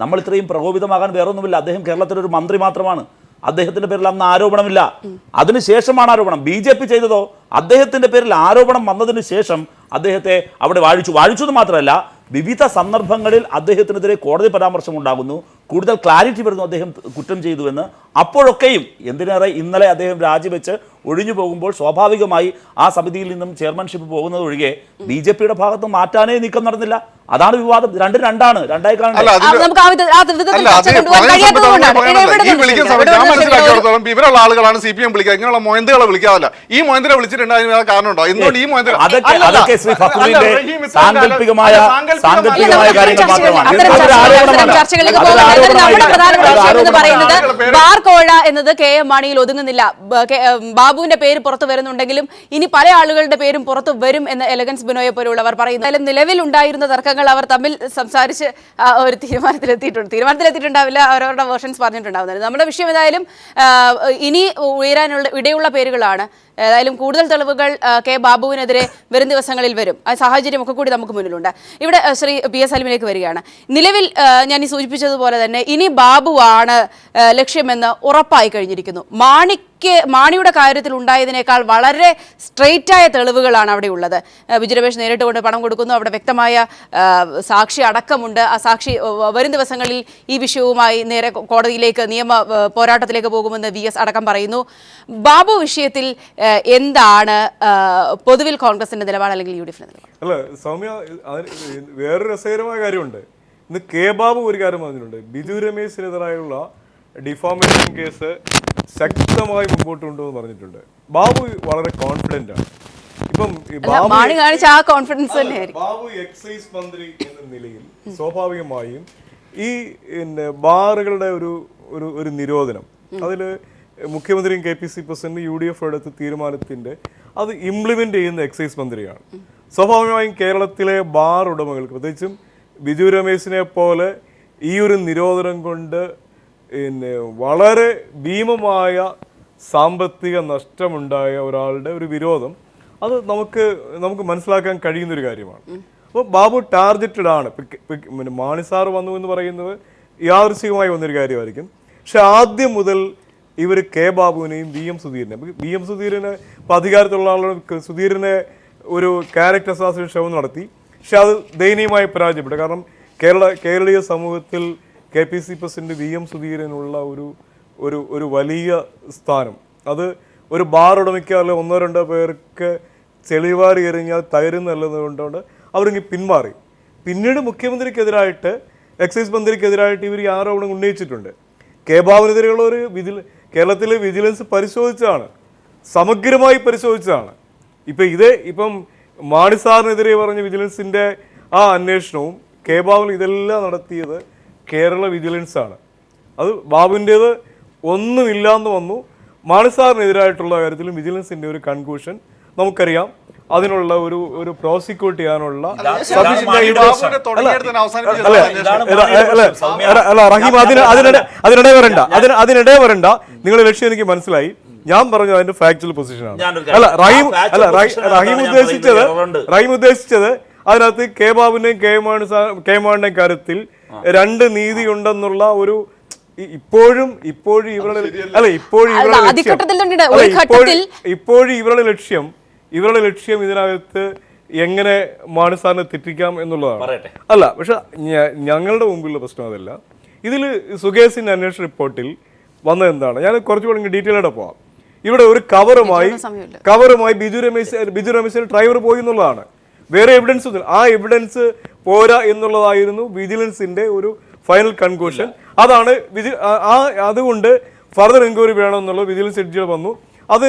നമ്മൾ ഇത്രയും പ്രകോപിതമാകാൻ വേറൊന്നുമില്ല. അദ്ദേഹം കേരളത്തിലൊരു മന്ത്രി മാത്രമാണ്. അദ്ദേഹത്തിന്റെ പേരിൽ അന്ന് ആരോപണമില്ല. അതിനുശേഷമാണ് ആരോപണം. BJP ചെയ്തതോ അദ്ദേഹത്തിന്റെ പേരിൽ ആരോപണം വന്നതിന് ശേഷം അദ്ദേഹത്തെ അവിടെ വാഴിച്ചു എന്ന് മാത്രമല്ല, വിവിധ സന്ദർഭങ്ങളിൽ അദ്ദേഹത്തിനെതിരെ കോടതി പരാമർശം ഉണ്ടാകുന്നു. കൂടുതൽ ക്ലാരിറ്റി വരുന്നു അദ്ദേഹം കുറ്റം ചെയ്തുവെന്ന്. അപ്പോഴൊക്കെയും എന്തിനേറെ ഇന്നലെ അദ്ദേഹം രാജിവെച്ച് ഒഴിഞ്ഞു പോകുമ്പോൾ സ്വാഭാവികമായി ആ സമിതിയിൽ നിന്നും ചെയർമാൻഷിപ്പ് പോകുന്നത് ഒഴികെ BJPയുടെ ഭാഗത്ത് മാറ്റാനേ നീക്കം നടന്നില്ല. അതാണ് വിവാദം. രണ്ടാണ് രണ്ടായി കാണുന്നത്. ഇവരുള്ള ആളുകളാണ് CPM വിളിക്കുക. ഇങ്ങനെയുള്ള മൊയന്തുകളെ വിളിക്കാതല്ല. ഈ മൊയന്തിനെ വിളിച്ചിട്ടുണ്ട്. അതിന് കാരണമുണ്ടോ? എന്തുകൊണ്ട് ഈ അതൊക്കെ ശ്രീ ഫഖ്റുദ്ദീന്റെ സാങ്കല്പികമായ കാര്യങ്ങൾ മാത്രമാണ്. ബാർ കോഴ എന്നത് KM മാണിയിൽ ഒതുങ്ങുന്നില്ല. ബാർ ബാബുവിന്റെ പേര് പുറത്തു വരുന്നുണ്ടെങ്കിലും ഇനി പല ആളുകളുടെ പേരും പുറത്തു വരും എന്ന് എലഗൻസ് ബിനോയെ പോലുള്ളവർ പറയുന്നു. എന്തായാലും നിലവിലുണ്ടായിരുന്ന തർക്കങ്ങൾ അവർ തമ്മിൽ സംസാരിച്ച് ഒരു തീരുമാനത്തിലെത്തിയിട്ടുണ്ടാവില്ല, അവരവരുടെ വേർഷൻസ് പറഞ്ഞിട്ടുണ്ടാവുന്നത്. നമ്മുടെ വിഷയം ഏതായാലും ഇനി ഉയരാനുള്ള ഇടയുള്ള പേരുകളാണ്. ഏതായാലും കൂടുതൽ തെളിവുകൾ കെ ബാബുവിനെതിരെ വരും ദിവസങ്ങളിൽ വരും. ആ സാഹചര്യമൊക്കെ കൂടി നമുക്ക് മുന്നിലുണ്ട്. ഇവിടെ ശ്രീ പി എസ് സലിമിലേക്ക് വരികയാണ്. നിലവിൽ ഞാൻ ഈ സൂചിപ്പിച്ചതുപോലെ തന്നെ ഇനി ബാബുവാണ് ലക്ഷ്യമെന്ന് ഉറപ്പായി കഴിഞ്ഞിരിക്കുന്നു. മാണിയുടെ കാര്യത്തിൽ ഉണ്ടായതിനേക്കാൾ വളരെ സ്ട്രെയിറ്റ് ആയ തെളിവുകളാണ് അവിടെ ഉള്ളത്. ബിജു രമേശ് നേരിട്ട് കൊണ്ട് പണം കൊടുക്കുന്നു, അവിടെ വ്യക്തമായ സാക്ഷി അടക്കമുണ്ട്. ആ സാക്ഷി വരും ദിവസങ്ങളിൽ ഈ വിഷയവുമായി നേരെ കോടതിയിലേക്ക് നിയമ പോരാട്ടത്തിലേക്ക് പോകുമെന്ന് VS അടക്കം പറയുന്നു. ബാബു വിഷയത്തിൽ എന്താണ് പൊതുവിൽ കോൺഗ്രസിന്റെ നിലപാട് അല്ലെങ്കിൽ UDF നിലപാട്? അല്ല സൗമ്യ, വേറൊരു രസകരമായ കാര്യമുണ്ട്. ഇന്ന് കെ ബാബു ഒരു കാര്യം പറഞ്ഞിട്ടുണ്ട്. ബിജു രമേശിനെതിരായുള്ള ഡിഫോമേഷൻ കേസ് ശക്തമായി മുമ്പോട്ട് കൊണ്ടുവന്ന് പറഞ്ഞിട്ടുണ്ട്. ബാബു വളരെ കോൺഫിഡന്റ് ആണ്. ഇപ്പം ബാബു എക്സൈസ് മന്ത്രി എന്ന നിലയിൽ സ്വാഭാവികമായും ഈ ബാറുകളുടെ ഒരു നിരോധനം, അതിൽ മുഖ്യമന്ത്രിയും KPC പ്രസിഡന്റ് UDF എടുത്ത തീരുമാനത്തിന്റെ അത് ഇംപ്ലിമെന്റ് ചെയ്യുന്ന എക്സൈസ് മന്ത്രിയാണ്. സ്വാഭാവികമായും കേരളത്തിലെ ബാർ ഉടമകൾക്ക്, പ്രത്യേകിച്ചും ബിജു രമേശിനെ പോലെ ഈ ഒരു നിരോധനം കൊണ്ട് വളരെ ഭീമമായ സാമ്പത്തിക നഷ്ടമുണ്ടായ ഒരാളുടെ ഒരു വിരോധം അത് നമുക്ക് മനസ്സിലാക്കാൻ കഴിയുന്നൊരു കാര്യമാണ്. അപ്പോൾ ബാബു ടാർഗറ്റഡ് ആണ്. മാണി സാറ് വന്നു എന്ന് പറയുന്നത് യാദൃശ്ചികമായി വന്നൊരു കാര്യമായിരിക്കും. പക്ഷെ ആദ്യം മുതൽ ഇവർ കെ ബാബുവിനെയും VM സുധീരനെ ഇപ്പോൾ അധികാരത്തിലുള്ള ആളുകൾ സുധീരനെ ഒരു ക്യാരക്ടർ അസാസിനേഷൻ ശ്രമം നടത്തി. പക്ഷെ അത് ദയനീയമായി പരാജയപ്പെട്ടു. കാരണം കേരളീയ സമൂഹത്തിൽ KPC പ്രസിഡന്റ് VM സുധീരനുള്ള ഒരു വലിയ സ്ഥാനം, അത് ഒരു ബാർ ഉടമയ്ക്ക് അല്ലെ 1-2 പേർക്ക് ചെളിവാരി എറിഞ്ഞാൽ തകരുന്നല്ലതുകൊണ്ടാണ് അവരിങ്ങ് പിന്മാറി. പിന്നീട് മുഖ്യമന്ത്രിക്കെതിരായിട്ട് എക്സൈസ് മന്ത്രിക്കെതിരായിട്ട് ഇവർ ഈ ആരോപണം ഉന്നയിച്ചിട്ടുണ്ട്. കെ ബാബുവിനെതിരെയുള്ള ഒരു കേരളത്തിലെ വിജിലൻസ് പരിശോധിച്ചതാണ്, സമഗ്രമായി പരിശോധിച്ചതാണ്. ഇപ്പം മാണി സാറിനെതിരെ പറഞ്ഞ വിജിലൻസിന്റെ ആ അന്വേഷണവും കെ ബാബുവിൽ ഇതെല്ലാം നടത്തിയത് കേരള വിജിലൻസ് ആണ്. അത് ബാബുവിൻ്റേത് ഒന്നുമില്ലാന്ന് വന്നു. മാണി സാറിനെതിരായിട്ടുള്ള കാര്യത്തിലും വിജിലൻസിന്റെ ഒരു കൺക്ലൂഷൻ നമുക്കറിയാം. അതിനുള്ള ഒരു പ്രോസിക്യൂട്ട് ചെയ്യാനുള്ള റഹീം അതിനിടെ വരണ്ട. നിങ്ങളുടെ ലക്ഷ്യം എനിക്ക് മനസ്സിലായി. ഞാൻ പറഞ്ഞു അതിന്റെ ഫാക്ച്വൽ പൊസിഷനാണ്. റഹീം ഉദ്ദേശിച്ചത് അതിനകത്ത് കെ ബാബുവിന്റെയും കെ മാണിന്റെയും കാര്യത്തിൽ രണ്ട് നീതി ഉണ്ടെന്നുള്ള ഒരു ഇപ്പോഴും ഇവരുടെ ലക്ഷ്യം ഇതിനകത്ത് എങ്ങനെ മാണി സാറിനെ തെറ്റിക്കാം എന്നുള്ളതാണ്. അല്ല, പക്ഷെ ഞങ്ങളുടെ മുമ്പിലുള്ള പ്രശ്നം അതല്ല. ഇതിൽ സുകേസിന്റെ അന്വേഷണ റിപ്പോർട്ടിൽ വന്നത് എന്താണ്? ഞാൻ കുറച്ചുകൂടി ഡീറ്റെയിൽ ആയിട്ട് പോവാം. ഇവിടെ ഒരു കവറുമായി ബിജു രമേശിന്റെ ഡ്രൈവർ പോയി എന്നുള്ളതാണ്. വേറെ എവിഡൻസ് ഒന്നും, ആ എവിഡൻസ് പോരാ എന്നുള്ളതായിരുന്നു വിജിലൻസിന്റെ ഒരു ഫൈനൽ കൺക്ലൂഷൻ. അതാണ് അതുകൊണ്ട് ഫർദർ എൻക്വയറി വേണമെന്നുള്ള വിജിലൻസ് ജഡ്ജികൾ വന്നു. അത്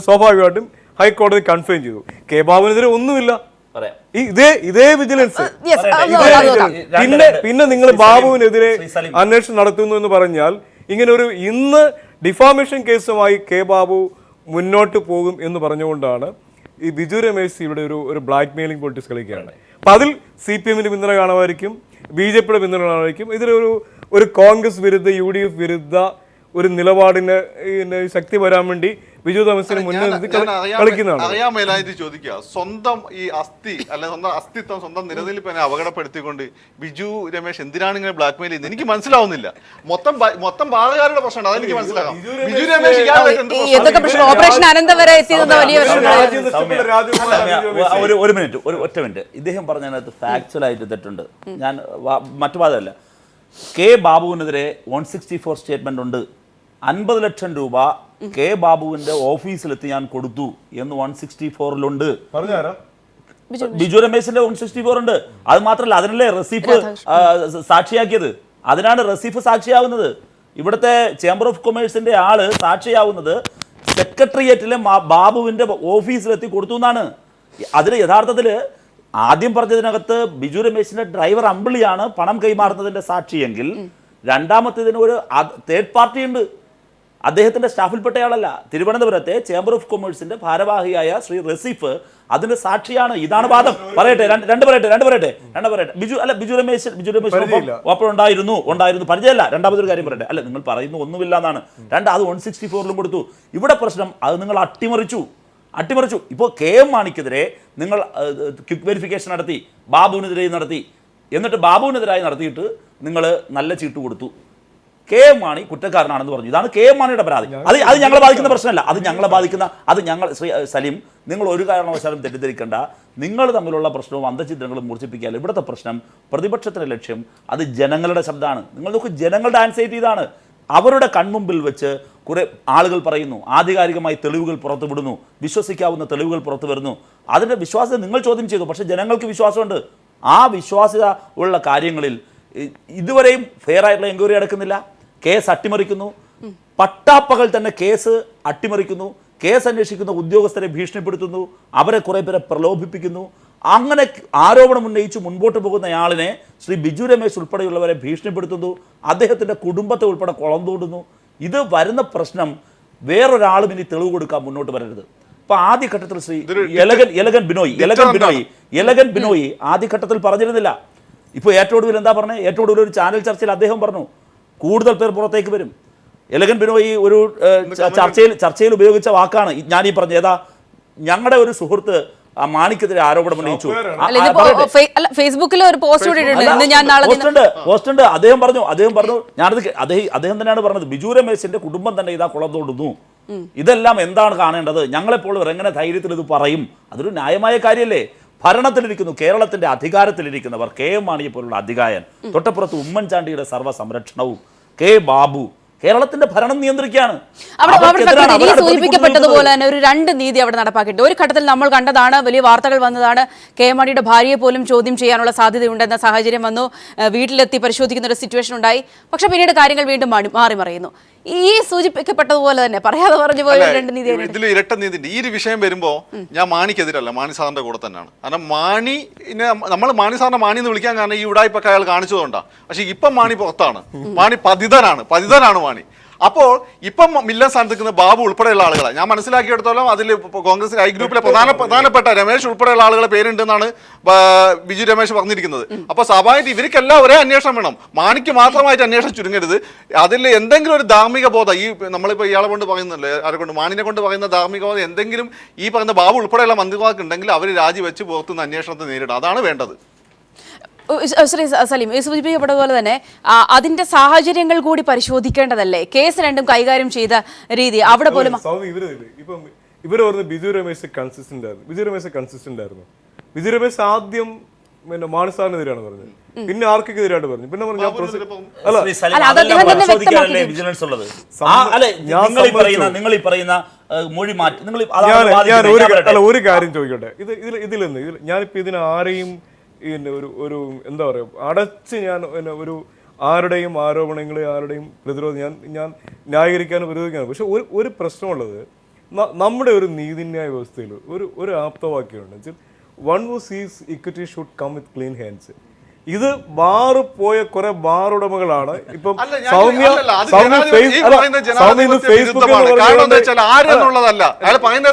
സ്വാഭാവികമായിട്ടും ഹൈക്കോടതി കൺഫേം ചെയ്തു. കെ ബാബുവിനെതിരെ ഒന്നുമില്ല. ഇതേ വിജിലൻസ് പിന്നെ നിങ്ങൾ ബാബുവിനെതിരെ അന്വേഷണം നടത്തുന്നു എന്ന് പറഞ്ഞാൽ ഇങ്ങനെ ഇന്ന് ഡിഫാമേഷൻ കേസുമായി കെ ബാബു മുന്നോട്ട് പോകും എന്ന് പറഞ്ഞുകൊണ്ടാണ് ഈ ബിജു രമേശ് ഇവിടെ ഒരു ബ്ലാക്ക് മെയിലിംഗ് പൊളിറ്റിക്സ് കളിക്കുകയാണ്. അപ്പൊ അതിൽ CPM-ന്റെ പിന്തുണ കാണുമായിരിക്കും, BJP-യുടെ പിന്തുണ കാണുമായിരിക്കും. ഇതിലൊരു കോൺഗ്രസ് വിരുദ്ധ UDF വിരുദ്ധ ഒരു നിലപാടിന് ശക്തി വരാൻ വേണ്ടി ബിജു തോമസിന് മുന്നിൽ കളിക്കുന്നതാണ്. അറിയാൻ മേലായിട്ട് ചോദിക്കുക, സ്വന്തം ഈ സ്വന്തം അസ്തിത്വം, സ്വന്തം നിലനിൽപ്പിനെ അപകടപ്പെടുത്തിക്കൊണ്ട് ബിജു രമേശ് എന്തിനാണ് ഇങ്ങനെ ബ്ലാക്ക് മെയിൽ ചെയ്യുന്നത്? എനിക്ക് മനസ്സിലാവുന്നില്ല. മൊത്തം ബാധകാരുടെ പ്രശ്നമുണ്ട്, അതെനിക്ക് മനസ്സിലാക്കാം. ബിജു രമേശ് ഒറ്റ മിനിറ്റ്. ഇദ്ദേഹം പറഞ്ഞതിനകത്ത് ഫാക്ച്വൽ ആയിട്ട് തെറ്റുണ്ട്. ഞാൻ മറ്റു വാദമല്ല. കെ ബാബുവിനെതിരെ 164 സ്റ്റേറ്റ്മെന്റ് ഉണ്ട്. 50 ലക്ഷം രൂപ കെ ബാബുവിന്റെ ഓഫീസിലെത്തി ഞാൻ കൊടുത്തു എന്ന് 164-ലുണ്ട്. ബിജു രമേശിന്റെ 164 ഉണ്ട്. അത് മാത്രമല്ല, അതിനല്ലേ റസീഫ് സാക്ഷിയാക്കിയത്. അതിനാണ് റസീഫ് സാക്ഷിയാവുന്നത്. ഇവിടുത്തെ ചേംബർ ഓഫ് കൊമേഴ്സിന്റെ ആള് സാക്ഷിയാവുന്നത് സെക്രട്ടേറിയറ്റിലെ ബാബുവിന്റെ ഓഫീസിലെത്തി കൊടുത്തു എന്നാണ്. അതിന് യഥാർത്ഥത്തിൽ ആദ്യം പറഞ്ഞതിനകത്ത് ബിജു രമേശിന്റെ ഡ്രൈവർ അമ്പിളിയാണ് പണം കൈമാറുന്നതിന്റെ സാക്ഷിയെങ്കിൽ, രണ്ടാമത്തേതിന് ഒരു തേർഡ് പാർട്ടി ഉണ്ട്. അദ്ദേഹത്തിന്റെ സ്റ്റാഫിൽപ്പെട്ടയാളല്ല. തിരുവനന്തപുരത്തെ ചേംബർ ഓഫ് കൊമേഴ്സിന്റെ ഭാരവാഹിയായ ശ്രീ റസീഫ് അതിന്റെ സാക്ഷിയാണ്. ഇതാണ് വാദം. പറയട്ടെ, രണ്ട് പറയട്ടെ. ബിജു രമേശ് ഒപ്പമുണ്ടായിരുന്നു പരിചയമല്ല. രണ്ടാമതൊരു കാര്യം പറയട്ടെ. അല്ല, നിങ്ങൾ പറയുന്നു ഒന്നുമില്ല എന്നാണ്. അത് 164 കൊടുത്തു. ഇവിടെ പ്രശ്നം അത് നിങ്ങൾ അട്ടിമറിച്ചു. ഇപ്പോൾ കെ എം മാണിക്കെതിരെ നിങ്ങൾ ക്വിക്ക് വെരിഫിക്കേഷൻ നടത്തി, ബാബുവിനെതിരെ നടത്തി. എന്നിട്ട് ബാബുവിനെതിരായി നടത്തിയിട്ട് നിങ്ങൾ നല്ല ചീട്ട് കൊടുത്തു. കെ എം മാണി കുറ്റക്കാരനാണെന്ന് പറഞ്ഞു. ഇതാണ് കെ എം മാണിയുടെ പരാതി. അത് ഞങ്ങളെ ബാധിക്കുന്ന പ്രശ്നമല്ല. ശ്രീ സലീം, നിങ്ങൾ ഒരു കാരണവശാലും തെറ്റിദ്ധരിക്കേണ്ട. നിങ്ങൾ തമ്മിലുള്ള പ്രശ്നവും അന്തഛിദ്രങ്ങളും മൂർച്ഛിപ്പിക്കാൻ ഇവിടുത്തെ പ്രശ്നം പ്രതിപക്ഷത്തിന്റെ ലക്ഷ്യം അത് ജനങ്ങളുടെ ശബ്ദമാണ്. നിങ്ങൾ നോക്ക്, ജനങ്ങളുടെ ആൻസൈറ്റി ഇതാണ്. അവരുടെ കൺമുമ്പിൽ വെച്ച് കുറെ ആളുകൾ പറയുന്നു, ആധികാരികമായി തെളിവുകൾ പുറത്തുവിടുന്നു, വിശ്വസിക്കാവുന്ന തെളിവുകൾ പുറത്തു വരുന്നു. അതിന്റെ വിശ്വാസ്യത നിങ്ങൾ ചോദ്യം ചെയ്തു. പക്ഷേ ജനങ്ങൾക്ക് വിശ്വാസമുണ്ട്. ആ വിശ്വാസ്യത ഉള്ള കാര്യങ്ങളിൽ ഇതുവരെയും ഫെയർ ആയിട്ടുള്ള എൻക്വയറി നടക്കുന്നില്ല. കേസ് അട്ടിമറിക്കുന്നു. പട്ടാപ്പകൽ തന്നെ കേസ് അട്ടിമറിക്കുന്നു. കേസ് അന്വേഷിക്കുന്ന ഉദ്യോഗസ്ഥരെ ഭീഷണിപ്പെടുത്തുന്നു. അവരെ കുറെ പേരെ പ്രലോഭിപ്പിക്കുന്നു. അങ്ങനെ ആരോപണം ഉന്നയിച്ച് മുൻപോട്ട് പോകുന്നയാളിനെ ശ്രീ ബിജു രമേശ് ഉൾപ്പെടെയുള്ളവരെ ഭീഷണിപ്പെടുത്തുന്നു. അദ്ദേഹത്തിന്റെ കുടുംബത്തെ ഉൾപ്പെടെ കുളം തോണ്ടുന്നു. ഇത് വരുന്ന പ്രശ്നം വേറൊരാളും ഇനി തെളിവ് കൊടുക്കാൻ മുന്നോട്ട് വരരുത്. ഇപ്പൊ ആദ്യഘട്ടത്തിൽ ശ്രീ എലഗൻ ബിനോയി ആദ്യഘട്ടത്തിൽ പറഞ്ഞിരുന്നില്ല. ഇപ്പോൾ ഏറ്റവും ഒടുവിൽ എന്താ പറഞ്ഞത്? ഏറ്റവും ഒടുവിൽ ഒരു ചാനൽ ചർച്ചയിൽ അദ്ദേഹം പറഞ്ഞു കൂടുതൽ പേർ പുറത്തേക്ക് വരും. എലഗൻ ബിനോയി ഒരു ചർച്ചയിൽ ഉപയോഗിച്ച വാക്കാണ് ഞാൻ ഈ പറഞ്ഞത്. ഏതാ? ഞങ്ങളുടെ ഒരു സുഹൃത്ത് മാണിക്കെതിരെ ആരോപണം ഉന്നയിച്ചു. ഫേസ്ബുക്കിൽ ഒരു പോസ്റ്റ് ഉണ്ട്. അദ്ദേഹം പറഞ്ഞു അദ്ദേഹം തന്നെയാണ് പറഞ്ഞത്, ബിജു രമേശിന്റെ കുടുംബം തന്നെ ഇതാ കുളം തോണ്ടുന്നു. ഇതെല്ലാം എന്താണ് കാണേണ്ടത്? ഞങ്ങളെപ്പോഴും എങ്ങനെ ധൈര്യത്തിൽ ഇത് പറയും? അതൊരു ന്യായമായ കാര്യമല്ലേ? ഭരണത്തിലിരിക്കുന്നു, കേരളത്തിന്റെ അധികാരത്തിലിരിക്കുന്നവർ, കെ എം മാണിയെ പോലുള്ള അധികായൻ, തൊട്ടപ്പുറത്ത് ഉമ്മൻചാണ്ടിയുടെ സർവ്വ സംരക്ഷണവും, കെ ബാബു കേരളത്തിന്റെ ഭരണം നിയന്ത്രിക്കുകയാണ്. സൂചിപ്പിക്കപ്പെട്ടതുപോലെ തന്നെ ഒരു രണ്ട് നീതി അവിടെ നടപ്പാക്കിയിട്ടുണ്ട്. ഒരു ഘട്ടത്തിൽ നമ്മൾ കണ്ടതാണ്, വലിയ വാർത്തകൾ വന്നതാണ്, കെ എം മാണിയുടെ ഭാര്യയെ പോലും ചോദ്യം ചെയ്യാനുള്ള സാധ്യതയുണ്ടെന്ന സാഹചര്യം വന്നു. വീട്ടിലെത്തി പരിശോധിക്കുന്ന ഒരു സിറ്റുവേഷൻ ഉണ്ടായി. പക്ഷെ പിന്നീട് കാര്യങ്ങൾ വീണ്ടും മാറി മറിയുന്നു. ഈ സൂചിപ്പിക്കപ്പെട്ടതുപോലെ തന്നെ പറയാതെ പറഞ്ഞ പോലെ രണ്ട് നീതി. ഇതിൽ ഇരട്ട നീതി. ഈ ഒരു വിഷയം വരുമ്പോ ഞാൻ മാണിക്കെതിരല്ല, മാണി സാറിന്റെ കൂടെ തന്നെയാണ്. കാരണം നമ്മൾ മാണി സാറിനെ മാണി എന്ന് വിളിക്കാൻ കാരണം ഈ ഉടായ്പൊക്കെ അയാൾ കാണിച്ചതുകൊണ്ടാണ്. പക്ഷെ ഇപ്പം മാണി പുറത്താണ്. മാണി പതിതനാണ് മാണി. അപ്പോൾ ഇപ്പം മില്ലൻ സ്ഥാനത്ത് നിൽക്കുന്ന ബാബു ഉൾപ്പെടെയുള്ള ആളുകളെ ഞാൻ മനസ്സിലാക്കിയെടുത്തോളം അതിൽ കോൺഗ്രസ് ഐ ഗ്രൂപ്പിലെ പ്രധാനപ്പെട്ട രമേശ് ഉൾപ്പെടെയുള്ള ആളുകളെ പേരുണ്ടെന്നാണ് ബിജു രമേശ് പറഞ്ഞിരിക്കുന്നത്. അപ്പോൾ സ്വാഭാവികമായിട്ട് ഇവർക്കെല്ലാം ഒരേ അന്വേഷണം വേണം. മാണിക്ക് മാത്രമായിട്ട് അന്വേഷണം ചുരുങ്ങരുത്. അതിൽ എന്തെങ്കിലും ഒരു ധാർമ്മിക ബോധം, ഈ നമ്മളിപ്പോൾ ഇയാളെ കൊണ്ട് പറയുന്നല്ലേ, ആരെ കൊണ്ട്, മാണിനെ കൊണ്ട് പറയുന്ന ധാർമ്മിക ബോധം എന്തെങ്കിലും ഈ പറയുന്ന ബാബു ഉൾപ്പെടെയുള്ള മന്ത്രിമാർക്ക് ഉണ്ടെങ്കിൽ അവർ രാജിവെച്ച് പുറത്തുനിന്ന് അന്വേഷണത്തെ നേരിടും. അതാണ് വേണ്ടത്. ശ്രീ സലീം, ഈ സൂചിപ്പിക്കപ്പെട്ട പോലെ തന്നെ അതിന്റെ സാഹചര്യങ്ങൾ കൂടി പരിശോധിക്കേണ്ടതല്ലേ? കേസ് രണ്ടും കൈകാര്യം ചെയ്ത രീതി അവിടെ പോലും ഇവർ പറഞ്ഞ ബിജു രമേശ് കൺസിസ്റ്റന്റ് ആയിരുന്നു. ബിജു രമേശ് ആദ്യം പിന്നെ മാണി സാറിനെതിരാണ് പറഞ്ഞത്, പിന്നെ ആർക്കെതിരാണ് പറഞ്ഞു, പിന്നെ പറഞ്ഞു ഒരു കാര്യം ചോദിക്കട്ടെ. ഇതിൽ ഞാനിപ്പോ ഇതിന് ആരെയും ഒരു എന്താ പറയുക അടച്ച് ഞാൻ ഒരു ആരുടെയും ആരോപണങ്ങളെ ആരുടെയും പ്രതിരോധം ഞാൻ ന്യായീകരിക്കാനും വിരോധിക്കാനും. പക്ഷെ ഒരു പ്രശ്നമുള്ളത്, നമ്മുടെ ഒരു നീതിന്യായ വ്യവസ്ഥയിൽ ഒരു ആപ്തവാക്യമുണ്ട്, വൺ ഹു സീസ് equity should come with clean hands. ഇത് ബാറ് പോയ കുറെ ബാർ ഉടമകളാണ് ഇപ്പം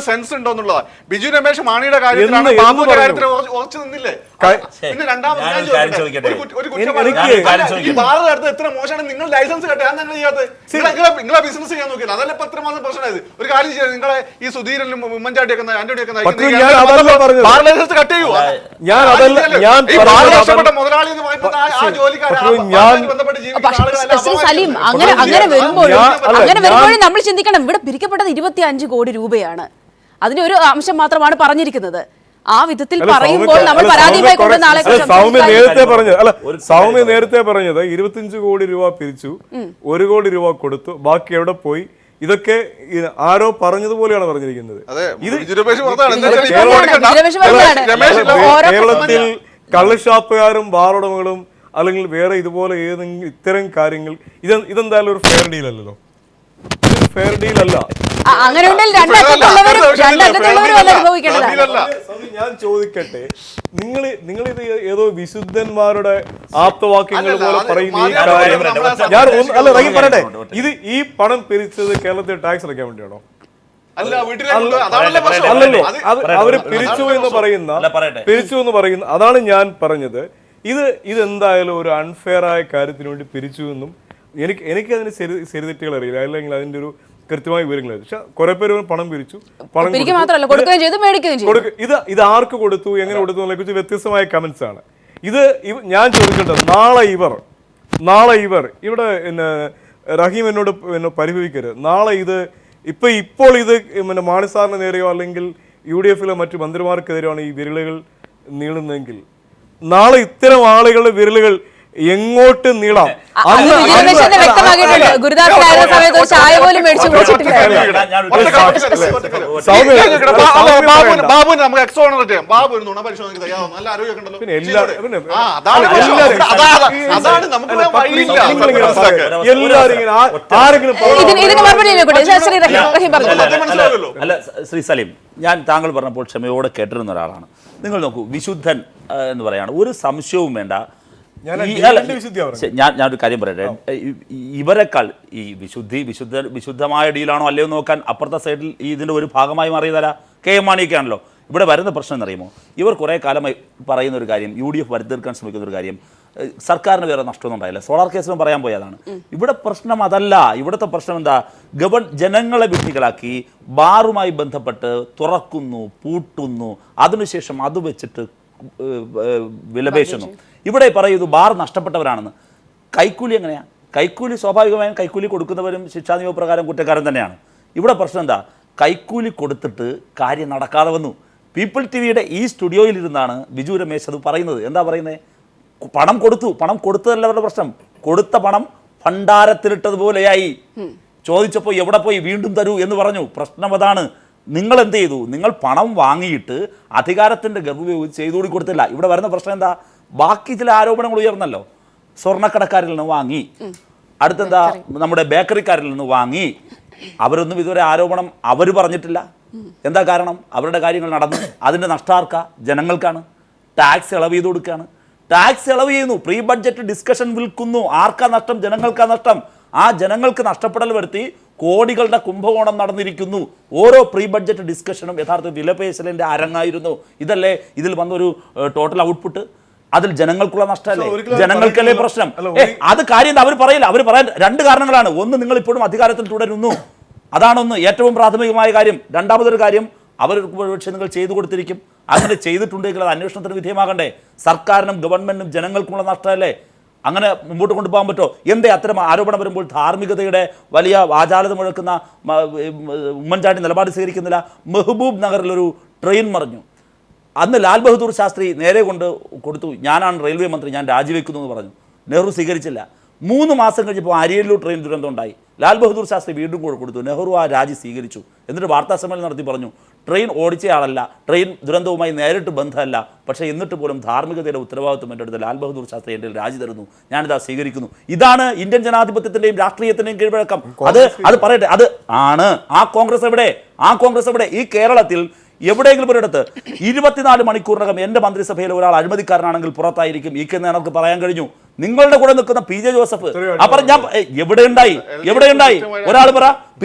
സെൻസ് ഉണ്ടോ എന്നുള്ളതാ. ബിജു രമേശ് മാണിയുടെ കാര്യത്തിലാണ്, ബാബുവിന്റെ കാര്യത്തിൽ ഉറച്ചു നിന്നില്ലേ? പിന്നെ രണ്ടാമത് എത്ര മോശമാണ് നിങ്ങൾ ലൈസൻസ് കെട്ടാൻ തന്നെ ചെയ്യാത്തത്. നിങ്ങളെ ബിസിനസ് ചെയ്യാൻ നോക്കില്ല, അതല്ല പത്ര മാസം പ്രശ്നമായത്. ഒരു കാര്യം ചെയ്യാം, നിങ്ങളെ ഈ സുധീരനും ഉമ്മൻചാണ്ടിയൊക്കെ ആന്റണിയൊക്കെ ലൈസൻസ് കട്ട് ചെയ്യൂ. മുതലാളി എന്ന് പറയുന്നത് ആ സലീം, അങ്ങനെ വരുമ്പോഴും നമ്മൾ ചിന്തിക്കണം, ഇവിടെ പിരിക്കപ്പെട്ടത് 25 കോടി രൂപയാണ്. അതിന്റെ ഒരു അംശം മാത്രമാണ് പറഞ്ഞിരിക്കുന്നത്. ആ വിധത്തിൽ പറയുമ്പോൾ നമ്മൾ പരാതിയുമായി കൊണ്ടുവന്ന ആളെ സൗമ്യ നേരത്തെ പറഞ്ഞത് 25 കോടി രൂപ പിരിച്ചു, 1 കോടി രൂപ കൊടുത്തു, ബാക്കി എവിടെ പോയി? ഇതൊക്കെ ആരോ പറഞ്ഞതുപോലെയാണ് പറഞ്ഞിരിക്കുന്നത്. കേരളത്തിൽ കള്ളുഷാപ്പുകാരും ബാറുടമകളും അല്ലെങ്കിൽ വേറെ ഇതുപോലെ ഏതെങ്കിലും ഇത്തരം കാര്യങ്ങൾ ഇതെന്തായാലും ഒരു ഫെയർ ഡീൽ അല്ലല്ലോ. ഫെയർ ഡീൽ അല്ല. അങ്ങനെ ഉണ്ടെങ്കിൽ രണ്ടറ്റത്തുള്ളവരും അല്ല അനുഭവിക്കേണ്ടതാണ്. ഞാൻ ചോദിക്കട്ടെ, നിങ്ങളിത് ഏതോ വിശുദ്ധന്മാരുടെ ആപ്തവാക്യങ്ങൾ പോലെ പറയുന്ന ഈ കാര്യം ഞാൻ അല്ല റഹീം പറയട്ടെ, ഇത് ഈ പണം പിരിച്ചത് കേരളത്തിൽ ടാക്സ് അടയ്ക്കാൻ വേണ്ടിയാണോ? അല്ലല്ലോ, അവര് പിരിച്ചു എന്ന് പറയുന്ന അതാണ് ഞാൻ പറഞ്ഞത്. ഇതെന്തായാലും ഒരു അൺഫെയർ ആയ കാര്യത്തിന് വേണ്ടി പിരിച്ചു എന്നും എനിക്കതിന് ശരിതെറ്റുകൾ അറിയില്ല, അല്ലെങ്കിൽ അതിന്റെ ഒരു കൃത്യമായ വിവരങ്ങൾ. പക്ഷെ കുറെ പേര് പണം പിരിച്ചു, ഇത് ആർക്ക് കൊടുത്തു, എങ്ങനെ കൊടുത്തു എന്നതിനെ കുറിച്ച് വ്യത്യസ്തമായ കമന്റ്സ് ആണ്. ഞാൻ ചോദിക്കട്ടെ, നാളെ ഇവർ ഇവിടെ റഹീം എന്നോട് പരിഭവിക്കരുത്, നാളെ ഇപ്പോൾ ഇത് മാണി സാറിന് നേരെയോ അല്ലെങ്കിൽ UDF-ലെ മറ്റു മന്ത്രിമാർക്കെതിരെയാണ് ഈ വിരലുകൾ നീളുന്നതെങ്കിൽ, നാളെ ഇത്തരം ആളുകളുടെ വിരലുകൾ എങ്ങോട്ട് നീളാം. അല്ല ശ്രീ സലീം, ഞാൻ താങ്കൾ പറഞ്ഞപ്പോൾ ക്ഷമയോടെ കേട്ടിരുന്ന ഒരാളാണ്. നിങ്ങൾ നോക്കൂ, വിശുദ്ധൻ എന്ന് പറയാണ്, ഒരു സംശയവും വേണ്ട. ഞാനൊരു കാര്യം പറയട്ടെ, ഇവരെക്കാൾ ഈ വിശുദ്ധമായ ഡീലാണോ അല്ലയോ നോക്കാൻ അപ്പുറത്തെ സൈഡിൽ ഇതിന്റെ ഒരു ഭാഗമായി മാറിയതല്ല KM മാണിയൊക്കെ ആണല്ലോ. ഇവിടെ വരുന്ന പ്രശ്നം എന്നറിയുമോ, ഇവർ കുറേ കാലമായി പറയുന്ന ഒരു കാര്യം, UDF വരുത്തീർക്കാൻ ശ്രമിക്കുന്ന ഒരു കാര്യം, സർക്കാരിന് വേറെ നഷ്ടമൊന്നും ഉണ്ടായില്ല. സോളാർ കേസിലും പറയാൻ പോയതാണ്. ഇവിടെ പ്രശ്നം അതല്ല. ഇവിടുത്തെ പ്രശ്നം എന്താ, ജനങ്ങളെ വിഡ്ഢികളാക്കി ബാറുമായി ബന്ധപ്പെട്ട് തുറക്കുന്നു, പൂട്ടുന്നു, അതിനുശേഷം അത് വെച്ചിട്ട് വിലപേശുന്നു. ഇവിടെ പറയുന്നു ബാർ നഷ്ടപ്പെട്ടവരാണെന്ന്. കൈക്കൂലി എങ്ങനെയാണ്? കൈക്കൂലി സ്വാഭാവികമായും കൈക്കൂലി കൊടുക്കുന്നവരും ശിക്ഷാ നിയമപ്രകാരം കുറ്റക്കാരൻ തന്നെയാണ്. ഇവിടെ പ്രശ്നം എന്താ, കൈക്കൂലി കൊടുത്തിട്ട് കാര്യം നടക്കാതെ വന്നു. പീപ്പിൾ TVയുടെ ഈ സ്റ്റുഡിയോയിലിരുന്നാണ് ബിജു രമേശ് അത് പറയുന്നത്. എന്താ പറയുന്നത്? പണം കൊടുത്തതല്ല അവരുടെ പ്രശ്നം, കൊടുത്ത പണം ഭണ്ഡാരത്തിലിട്ടതുപോലെയായി. ചോദിച്ചപ്പോൾ എവിടെ പോയി, വീണ്ടും തരൂ എന്ന് പറഞ്ഞു. പ്രശ്നം അതാണ്. നിങ്ങൾ എന്ത് ചെയ്തു? നിങ്ങൾ പണം വാങ്ങിയിട്ട് അധികാരത്തിൻ്റെ ഗർഭോപയോഗിച്ച് ചെയ്തുകൂടി കൊടുത്തില്ല. ഇവിടെ വരുന്ന പ്രശ്നം എന്താ, ബാക്കി ചില ആരോപണങ്ങൾ ഉയർന്നല്ലോ. സ്വർണ്ണക്കടക്കാരിൽ നിന്ന് വാങ്ങി, അടുത്തെന്താ നമ്മുടെ ബേക്കറിക്കാരിൽ നിന്ന് വാങ്ങി. അവരൊന്നും ഇതുവരെ ആരോപണം അവർ പറഞ്ഞിട്ടില്ല. എന്താ കാരണം? അവരുടെ കാര്യങ്ങൾ നടന്നു. അതിൻ്റെ നഷ്ടാർക്കാ? ജനങ്ങൾക്കാണ്. ടാക്സ് ഇളവ് ചെയ്ത് കൊടുക്കുകയാണ്. ടാക്സ് ഇളവ് ചെയ്യുന്നു, പ്രീ ബഡ്ജറ്റ് ഡിസ്കഷൻ വിൽക്കുന്നു. ആർക്കാ നഷ്ടം? ജനങ്ങൾക്കാ നഷ്ടം. ആ ജനങ്ങൾക്ക് നഷ്ടപ്പെടൽ വരുത്തി കോടികളുടെ കുംഭകോണം നടന്നിരിക്കുന്നു. ഓരോ പ്രീ ബഡ്ജറ്റ് ഡിസ്കഷനും യഥാർത്ഥ വിലപേശലിൻ്റെ അരങ്ങായിരുന്നു. ഇതല്ലേ ഇതിൽ വന്നൊരു ടോട്ടൽ ഔട്ട്പുട്ട്? അതിൽ ജനങ്ങൾക്കുള്ള നഷ്ടമല്ലേ? ജനങ്ങൾക്കല്ലേ പ്രശ്നം? അത് കാര്യം അവർ പറയില്ല. അവർ പറയാൻ രണ്ട് കാരണങ്ങളാണ്. ഒന്ന്, നിങ്ങൾ ഇപ്പോഴും അധികാരത്തിൽ തുടരുന്നു, അതാണൊന്ന് ഏറ്റവും പ്രാഥമികമായ കാര്യം. രണ്ടാമതൊരു കാര്യം, അവർ പക്ഷേ നിങ്ങൾ ചെയ്തു കൊടുത്തിരിക്കും. അങ്ങനെ ചെയ്തിട്ടുണ്ടെങ്കിൽ അത് അന്വേഷണത്തിന് വിധേയമാകണ്ടേ? സർക്കാരിനും ഗവൺമെന്റിനും ജനങ്ങൾക്കുള്ള നഷ്ടമല്ലേ? അങ്ങനെ മുമ്പോട്ട് കൊണ്ടുപോകാൻ പറ്റുമോ? എന്തേ അത്തരം ആരോപണം വരുമ്പോൾ ധാർമ്മികതയുടെ വലിയ വാചാലത മുഴക്കുന്ന ഉമ്മൻചാണ്ടി നിലപാട് സ്വീകരിക്കുന്നില്ല? മെഹബൂബ് നഗറിലൊരു ട്രെയിൻ മറിഞ്ഞു. അന്ന് ലാൽ ബഹദൂർ ശാസ്ത്രി നേരെ കൊടുത്തു, ഞാനാണ് റെയിൽവേ മന്ത്രി, ഞാൻ രാജിവെക്കുന്നു എന്ന് പറഞ്ഞു. നെഹ്റു സ്വീകരിച്ചില്ല. 3 മാസം കഴിഞ്ഞപ്പോൾ അരിയല്ലൂർ ട്രെയിൻ ദുരന്തം ഉണ്ടായി. ലാൽ ബഹദൂർ ശാസ്ത്രി വീണ്ടും കൊടുത്തു. നെഹ്റു ആ രാജി സ്വീകരിച്ചു. എന്നിട്ട് വാർത്താ സമ്മേളനം നടത്തി പറഞ്ഞു, ട്രെയിൻ ഓടിച്ചയാളല്ല, ട്രെയിൻ ദുരന്തവുമായി നേരിട്ട് ബന്ധമല്ല, പക്ഷേ എന്നിട്ട് പോലും ധാർമ്മികതയുടെ ഉത്തരവാദിത്വം ഏറ്റെടുത്ത് ലാൽ ബഹദൂർ ശാസ്ത്രി എൻ്റെ രാജി തരുന്നു, ഞാനിതാ സ്വീകരിക്കുന്നു. ഇതാണ് ഇന്ത്യൻ ജനാധിപത്യത്തിൻ്റെയും രാഷ്ട്രീയത്തിൻ്റെയും കീഴ്വഴക്കം. അത് പറയട്ടെ, അത് ആണ്. ആ കോൺഗ്രസ് എവിടെ? ഈ കേരളത്തിൽ എവിടെയെങ്കിലും ഒരിടത്ത് 24 മണിക്കൂറിനകം എൻ്റെ മന്ത്രിസഭയിൽ ഒരാൾ അഴിമതിക്കാരനാണെങ്കിൽ പുറത്തായിരിക്കും. ഈ നമുക്ക് പറയാൻ കഴിഞ്ഞു. നിങ്ങളുടെ കൂടെ നിൽക്കുന്ന PJ ജോസഫ്, അപ്പുറം ഞാൻ എവിടെയുണ്ടായി? ഒരാൾ പറ.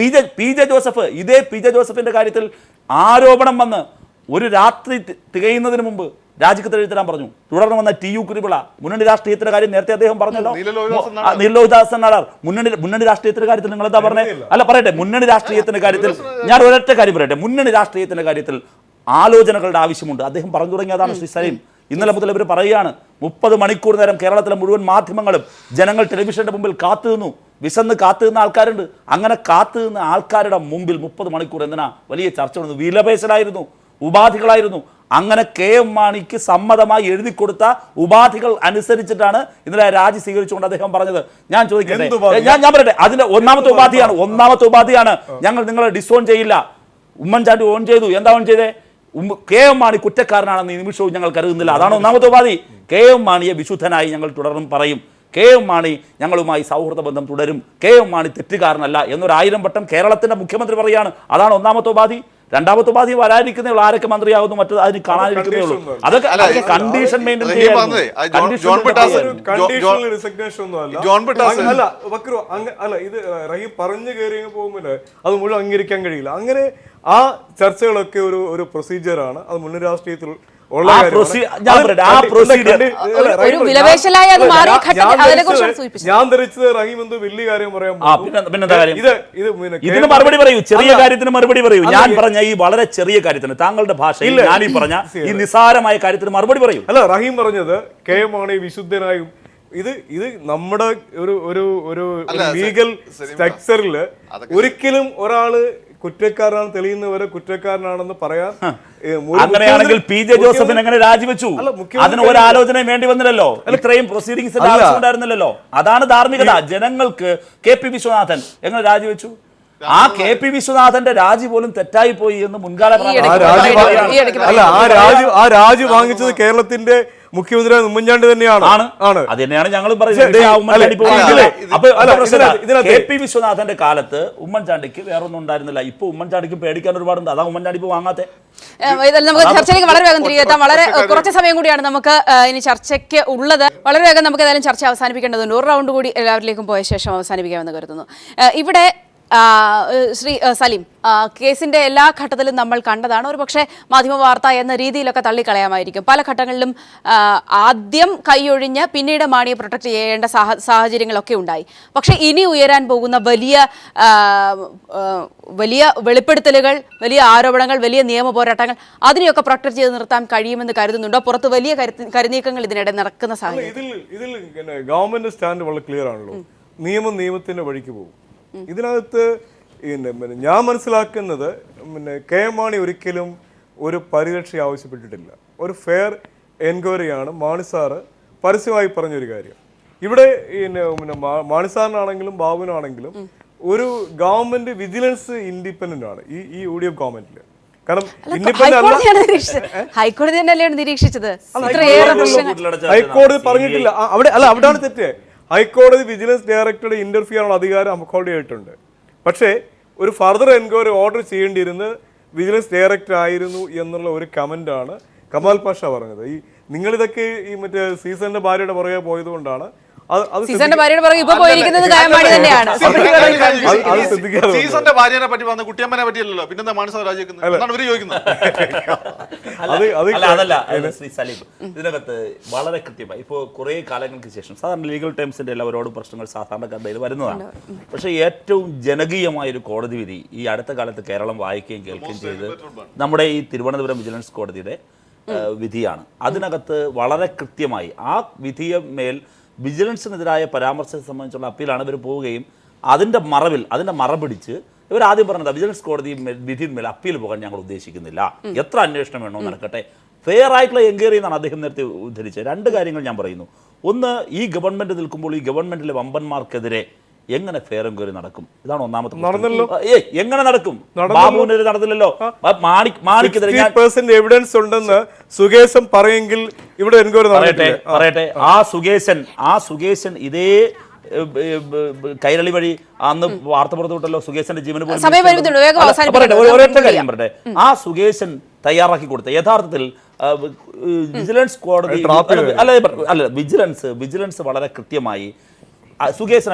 PJ ജോസഫ്, ഇതേ PJ ജോസഫിന്റെ കാര്യത്തിൽ ആരോപണം വന്ന് ഒരു രാത്രി തികയുന്നതിന് മുമ്പ് രാജിക്കത്ത് എഴുതി പറഞ്ഞു. തുടർന്ന് വന്ന TU കുരുവിള, മുന്നണി രാഷ്ട്രീയത്തിന്റെ കാര്യം നേരത്തെ അദ്ദേഹം പറഞ്ഞല്ലോ. നീലോദാസൻ നാടാർ, മുന്നണി രാഷ്ട്രീയത്തിന്റെ കാര്യത്തിൽ നിങ്ങൾ എന്താ പറഞ്ഞത്? അല്ല പറയട്ടെ, മുന്നണി രാഷ്ട്രീയത്തിന്റെ കാര്യത്തിൽ ഞാൻ ഒരൊറ്റ കാര്യം പറയട്ടെ. മുന്നണി രാഷ്ട്രീയത്തിന്റെ കാര്യത്തിൽ ആലോചനകളുടെ ആവശ്യമുണ്ട്. അദ്ദേഹം പറഞ്ഞു തുടങ്ങിയതാണ് ശ്രീ സലീം. ഇന്നലെ മുതൽ ഇവർ പറയുകയാണ്, 30 മണിക്കൂർ നേരം കേരളത്തിലെ മുഴുവൻ മാധ്യമങ്ങളും ജനങ്ങൾ ടെലിവിഷന്റെ മുമ്പിൽ കാത്തുനിന്നു. വിശന്ന് കാത്തുനിന്ന ആൾക്കാരുണ്ട്. അങ്ങനെ കാത്തുനിന്ന ആൾക്കാരുടെ മുമ്പിൽ 30 മണിക്കൂർ എന്തിനാ വലിയ ചർച്ച നടന്നു? വിലപേശലായിരുന്നു, ഉപാധികളായിരുന്നു. അങ്ങനെ KM മാണിക്ക് സമ്മതമായി എഴുതി കൊടുത്ത ഉപാധികൾ അനുസരിച്ചിട്ടാണ് ഇന്നലെ രാജി സ്വീകരിച്ചുകൊണ്ട് അദ്ദേഹം പറഞ്ഞത്. ഞാൻ ചോദിക്കട്ടെ, ഞാൻ പറയട്ടെ, അതിന്റെ ഒന്നാമത്തെ ഉപാധിയാണ് ഞങ്ങൾ നിങ്ങളെ ഡിസോൺ ചെയ്യില്ല. ഉമ്മൻചാണ്ടി ഓൺ ചെയ്തു. എന്താ ഓൺ ചെയ്തേ? KM മാണി കുറ്റക്കാരനാണെന്ന് ഈ നിമിഷവും ഞങ്ങൾ കരുതുന്നില്ല. അതാണ് ഒന്നാമത്തെ ഉപാധി. KM മാണിയെ വിശുദ്ധനായി ഞങ്ങൾ തുടർന്നും പറയും. എം മാണി ഞങ്ങളുമായി സൗഹൃദ ബന്ധം തുടരും, എം മാണി തെറ്റുകാരനല്ല എന്നൊരു 1000 വട്ടം കേരളത്തിന്റെ മുഖ്യമന്ത്രി പറയുകയാണ്. അതാണ് ഒന്നാമത്തെ ഉപാധി. രണ്ടാമത്തെ ഉപാധി വരാനിരിക്കുന്നേ ഉള്ളൂ, ആരൊക്കെ മന്ത്രിയാകുന്നു, മറ്റു അതിന് കാണാനിരിക്കുന്നേ ഉള്ളൂ. അതൊക്കെ കണ്ടീഷൻ മെയിൻറ്റെയിൻ അല്ല ഇത് റഹീം പറഞ്ഞു കയറി പോകുമ്പോൾ അത് മുഴുവൻ അംഗീകരിക്കാൻ കഴിയില്ല. അങ്ങനെ ആ ചർച്ചകളൊക്കെ ഒരു പ്രൊസീജിയറാണ്. അത് മുൻ രാഷ്ട്രീയത്തിൽ ഞാൻ ധരിച്ചത് റഹീം എന്തോ വലിയ കാര്യം പറയാൻ ഇതിന് മറുപടി പറയൂ, ചെറിയ കാര്യത്തിന് മറുപടി പറയൂ. ഞാൻ പറഞ്ഞ ഈ വളരെ ചെറിയ കാര്യത്തിന് താങ്കളുടെ ഭാഷയിൽ ഞാനീ പറഞ്ഞ ഈ നിസാരമായ കാര്യത്തിന് മറുപടി പറയൂ. അല്ല, റഹീം പറഞ്ഞത് കെ മാണി വിശുദ്ധനായും ഇത് നമ്മുടെ ഒരു ലീഗൽ സ്ട്രക്ചറിൽ ഒരിക്കലും ഒരാള് കുറ്റക്കാരനാണ് തെളിയുന്നവരെ കുറ്റക്കാരനാണെന്ന് പറയാൻ. അങ്ങനെയാണെങ്കിൽ പി ജെ ജോസഫിന് എങ്ങനെ രാജിവെച്ചു? അതിന് ഒരു ആലോചനയും വേണ്ടി വന്നില്ലല്ലോ, ഇത്രയും പ്രൊസീഡിംഗ്സിന്റെ ആവശ്യം ഉണ്ടായിരുന്നില്ലല്ലോ. അതാണ് ധാർമ്മികത. ജനങ്ങൾക്ക് കെ പി വിശ്വനാഥൻ എങ്ങനെ രാജിവെച്ചു? ആ കെ പി വിശ്വനാഥന്റെ രാജി പോലും തെറ്റായി പോയി എന്ന് മുൻകാല ആ രാജി വാങ്ങിച്ചത് കേരളത്തിന്റെ മുഖ്യമന്ത്രി ഉമ്മൻചാണ്ടി തന്നെയാണ്. അത് തന്നെയാണ് ഞങ്ങളും പറയുന്നത്. കെ പി വിശ്വനാഥന്റെ കാലത്ത് ഉമ്മൻചാണ്ടിക്ക് വേറൊന്നും ഉണ്ടായിരുന്നില്ല. ഇപ്പൊ ഉമ്മൻചാണ്ടിക്ക് പേടിക്കാൻ ഒരുപാടുണ്ട്. അതാ ഉമ്മൻചാണ്ടി ഇപ്പൊ വാങ്ങാത്തെ. നമുക്ക് ചർച്ചയിലേക്ക് വളരെ വേഗം തിരികെ എത്താം. വളരെ കുറച്ച് സമയം കൂടിയാണ് നമുക്ക് ഇനി ചർച്ചയ്ക്ക് ഉള്ളത്. വളരെ വേഗം നമുക്ക് ഏതായാലും ചർച്ച അവസാനിപ്പിക്കേണ്ടതുണ്ട്. ഒരു റൗണ്ട് കൂടി എല്ലാവരിലേക്കും പോയ ശേഷം അവസാനിപ്പിക്കാമെന്ന് കരുതുന്നു. ഇവിടെ ശ്രീ സലീം, കേസിന്റെ എല്ലാ ഘട്ടത്തിലും നമ്മൾ കണ്ടതാണ്. ഒരു പക്ഷേ മാധ്യമവാർത്ത എന്ന രീതിയിലൊക്കെ തള്ളിക്കളയാമായിരിക്കും. പല ഘട്ടങ്ങളിലും ആദ്യം കൈയൊഴിഞ്ഞ് പിന്നീട് മാണിയെ പ്രൊട്ടക്ട് ചെയ്യേണ്ട സാഹചര്യങ്ങളൊക്കെ ഉണ്ടായി. പക്ഷേ ഇനി ഉയരാൻ പോകുന്ന വലിയ വെളിപ്പെടുത്തലുകൾ, വലിയ ആരോപണങ്ങൾ, വലിയ നിയമ പോരാട്ടങ്ങൾ, അതിനെയൊക്കെ പ്രൊട്ടക്ട് ചെയ്ത് നിർത്താൻ കഴിയുമെന്ന് കരുതുന്നുണ്ടോ? പുറത്ത് വലിയ കരുനീക്കങ്ങൾ ഇതിനിടെ നടക്കുന്ന സാഹചര്യം. ഇതിൽ ഗവൺമെന്റ് സ്റ്റാൻഡ് വളരെ ക്ലിയർ ആണല്ലോ. നിയമത്തിന്റെ വഴിക്ക് പോകും. ഇതിനകത്ത് ഞാൻ മനസ്സിലാക്കുന്നത് കെ എം മാണി ഒരിക്കലും ഒരു പരിരക്ഷ ആവശ്യപ്പെട്ടിട്ടില്ല. ഒരു ഫെയർ എൻക്വയറിയാണ് മാണി സാറ് പരസ്യമായി പറഞ്ഞൊരു കാര്യം. ഇവിടെ മാണി സാറിനാണെങ്കിലും ബാബുവിനാണെങ്കിലും ഒരു ഗവൺമെന്റ് വിജിലൻസ് ഇൻഡിപെൻഡന്റ് ആണ് ഈ UDF ഗവൺമെന്റില്. കാരണം ഹൈക്കോടതി തന്നെയല്ലേ നിരീക്ഷിച്ചത്? ഹൈക്കോടതി പറഞ്ഞിട്ടില്ല. അവിടെയാണ് തെറ്റ്. ഹൈക്കോടതി വിജിലൻസ് ഡയറക്ടറുടെ ഇന്റർഫിയർ ചെയ്യാനുള്ള അധികാരം ഹൈക്കോടതി ആയിട്ടുണ്ട്. പക്ഷേ ഒരു ഫർദർ എൻക്വയറി ഓർഡർ ചെയ്യേണ്ടിയിരുന്നത് വിജിലൻസ് ഡയറക്ടർ ആയിരുന്നു എന്നുള്ള ഒരു കമന്റാണ് കമാൽ പാഷ പറഞ്ഞത്. നിങ്ങളിതൊക്കെ മറ്റേ സീസന്റെ ഭാര്യയുടെ പുറകെ പോയതുകൊണ്ടാണ്. സീസന്റെ ഭാര്യയുടെ പുറകെ ഇപ്പൊ പോയിരിക്കുന്നത് കായമാണി തന്നെയാണ്. സീസന്റെ ഭാര്യനെ പറ്റി പറഞ്ഞ കുട്ടിയമ്മനെ പറ്റിയല്ലോ, പിന്നെന്താ മാനസ രാജിവെക്കുന്നത്? അതല്ല ശ്രീ സലീം, ഇതിനകത്ത് വളരെ കൃത്യമായി ഇപ്പോൾ കുറേ കാലങ്ങൾക്ക് ശേഷം സാധാരണ ലീഗൽ ടൈംസിന്റെ എല്ലാവരോട് പ്രശ്നങ്ങൾ സാധാരണക്കാരുടെ വരുന്നതാണ്. പക്ഷേ ഏറ്റവും ജനകീയമായ ഒരു കോടതി വിധി ഈ അടുത്ത കാലത്ത് കേരളം വായിക്കുകയും കേൾക്കുകയും ചെയ്ത് നമ്മുടെ ഈ തിരുവനന്തപുരം വിജിലൻസ് കോടതിയുടെ വിധിയാണ്. അതിനകത്ത് വളരെ കൃത്യമായി ആ വിധിയെ മേൽ വിജിലൻസിനെതിരായ പരാമർശത്തെ സംബന്ധിച്ചുള്ള അപ്പീലാണ് ഇവർ പോവുകയും അതിൻ്റെ മറപിടിച്ച് ഇവർ ആദ്യം പറഞ്ഞത് വിജിലൻസ് കോടതി വിധിന്മേൽ അപ്പീൽ പോകാൻ ഞങ്ങൾ ഉദ്ദേശിക്കുന്നില്ല, എത്ര അന്വേഷണം വേണോ നടക്കട്ടെ, ഫെയർ ആയിട്ടുള്ള എൻക്വയറി എന്നാണ് അദ്ദേഹം നേരത്തെ ഉദ്ധരിച്ചത്. 2 കാര്യങ്ങൾ ഞാൻ പറയുന്നു. ഒന്ന്, ഈ ഗവൺമെന്റ് നിൽക്കുമ്പോൾ ഈ ഗവൺമെന്റിലെ വമ്പന്മാർക്കെതിരെ എങ്ങനെ ഫെയർ എൻക്വയറി നടക്കും? ഇതാണ് ഒന്നാമത്തെ. എങ്ങനെ നടക്കും? ബാബുവിനെതിരെ നടന്നില്ലല്ലോ. മാണിക്കെതിരെ എവിഡൻസ് ഉണ്ടെന്ന് സുകേശൻ പറയെങ്കിൽ ഇവിടെ എൻക്വയറി പറയട്ടെ. ആ സുകേശൻ ഇതേ കൈരളി വഴി അന്ന് വാർത്ത പുറത്തു വിട്ടല്ലോ. സുകേശന്റെ ജീവന് പോലും ഒരൊറ്റ കാര്യം പറയട്ടെ. ആ സുകേശൻ തയ്യാറാക്കി കൊടുത്ത യഥാർത്ഥത്തിൽ വിജിലൻസ് കോടതി അല്ല വിജിലൻസ് വളരെ കൃത്യമായി സുകേശൻ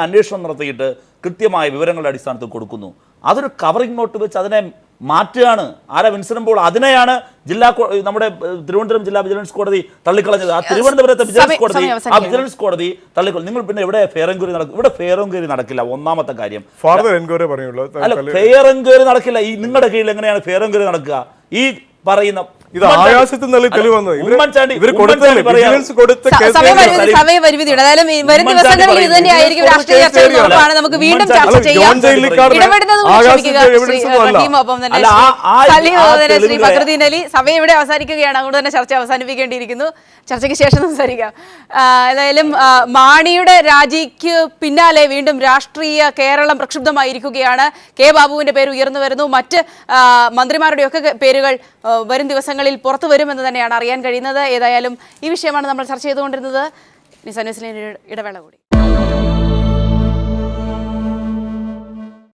അന്വേഷണം നടത്തിയിട്ട് കൃത്യമായ വിവരങ്ങളുടെ അടിസ്ഥാനത്തിൽ കൊടുക്കുന്നു. അതൊരു കവറിംഗ് നോട്ട് വെച്ച് അതിനെ മാറ്റുകയാണ്. വിൻസെന്റ് പോൾ അതിനെയാണ് നമ്മുടെ തിരുവനന്തപുരം ജില്ലാ വിജിലൻസ് കോടതി തള്ളിക്കളഞ്ഞത്. ആ തിരുവനന്തപുരത്തെ വിജിലൻസ് കോടതി തള്ളിക്കളഞ്ഞു. നിങ്ങൾ പിന്നെ എവിടെ ഫെയർ എൻക്വയറി നടക്കും? ഇവിടെ ഫെയർ എൻക്വയറി നടക്കില്ല. ഒന്നാമത്തെ കാര്യം, ഫെയർ എൻക്വയറി നടക്കില്ല. ഈ നിങ്ങളുടെ കീഴിൽ എങ്ങനെയാണ് ഫെയർ എൻക്വയറി നടക്കുക? ഈ പറയുന്ന ആകാശത്ത് നല്ല തെളിവെന്ന് സമയപരിമിതിയുണ്ട്. അതായത് വരും ദിവസങ്ങളിൽ ഇത് തന്നെയായിരിക്കും രാഷ്ട്രീയ ചർച്ചകൾ ഉറപ്പാണ്. നമുക്ക് വീണ്ടും ചർച്ച ചെയ്യാം. ശ്രീ ഫക്രുദ്ദീൻ അലി, സമയം ഇവിടെ അവസാനിക്കുകയാണ്. അതുകൊണ്ട് തന്നെ ചർച്ച അവസാനിപ്പിക്കേണ്ടിയിരിക്കുന്നു. ചർച്ചയ്ക്ക് ശേഷം സംസാരിക്കാം. ഏതായാലും മാണിയുടെ രാജിക്ക് പിന്നാലെ വീണ്ടും രാഷ്ട്രീയ കേരളം പ്രക്ഷുബ്ധമായിരിക്കുകയാണ്. കെ ബാബുവിന്റെ പേര് ഉയർന്നു വരുന്നു. മറ്റ് മന്ത്രിമാരുടെയൊക്കെ പേരുകൾ വരും ദിവസങ്ങളിൽ പുറത്തു വരുമെന്ന് തന്നെയാണ് അറിയാൻ കഴിയുന്നത്. ഏതായാലും ഈ വിഷയമാണ് നമ്മൾ ചർച്ച ചെയ്തുകൊണ്ടിരുന്നത്. ഇനി സന്യസിലെ ഇടവേള കൂടി.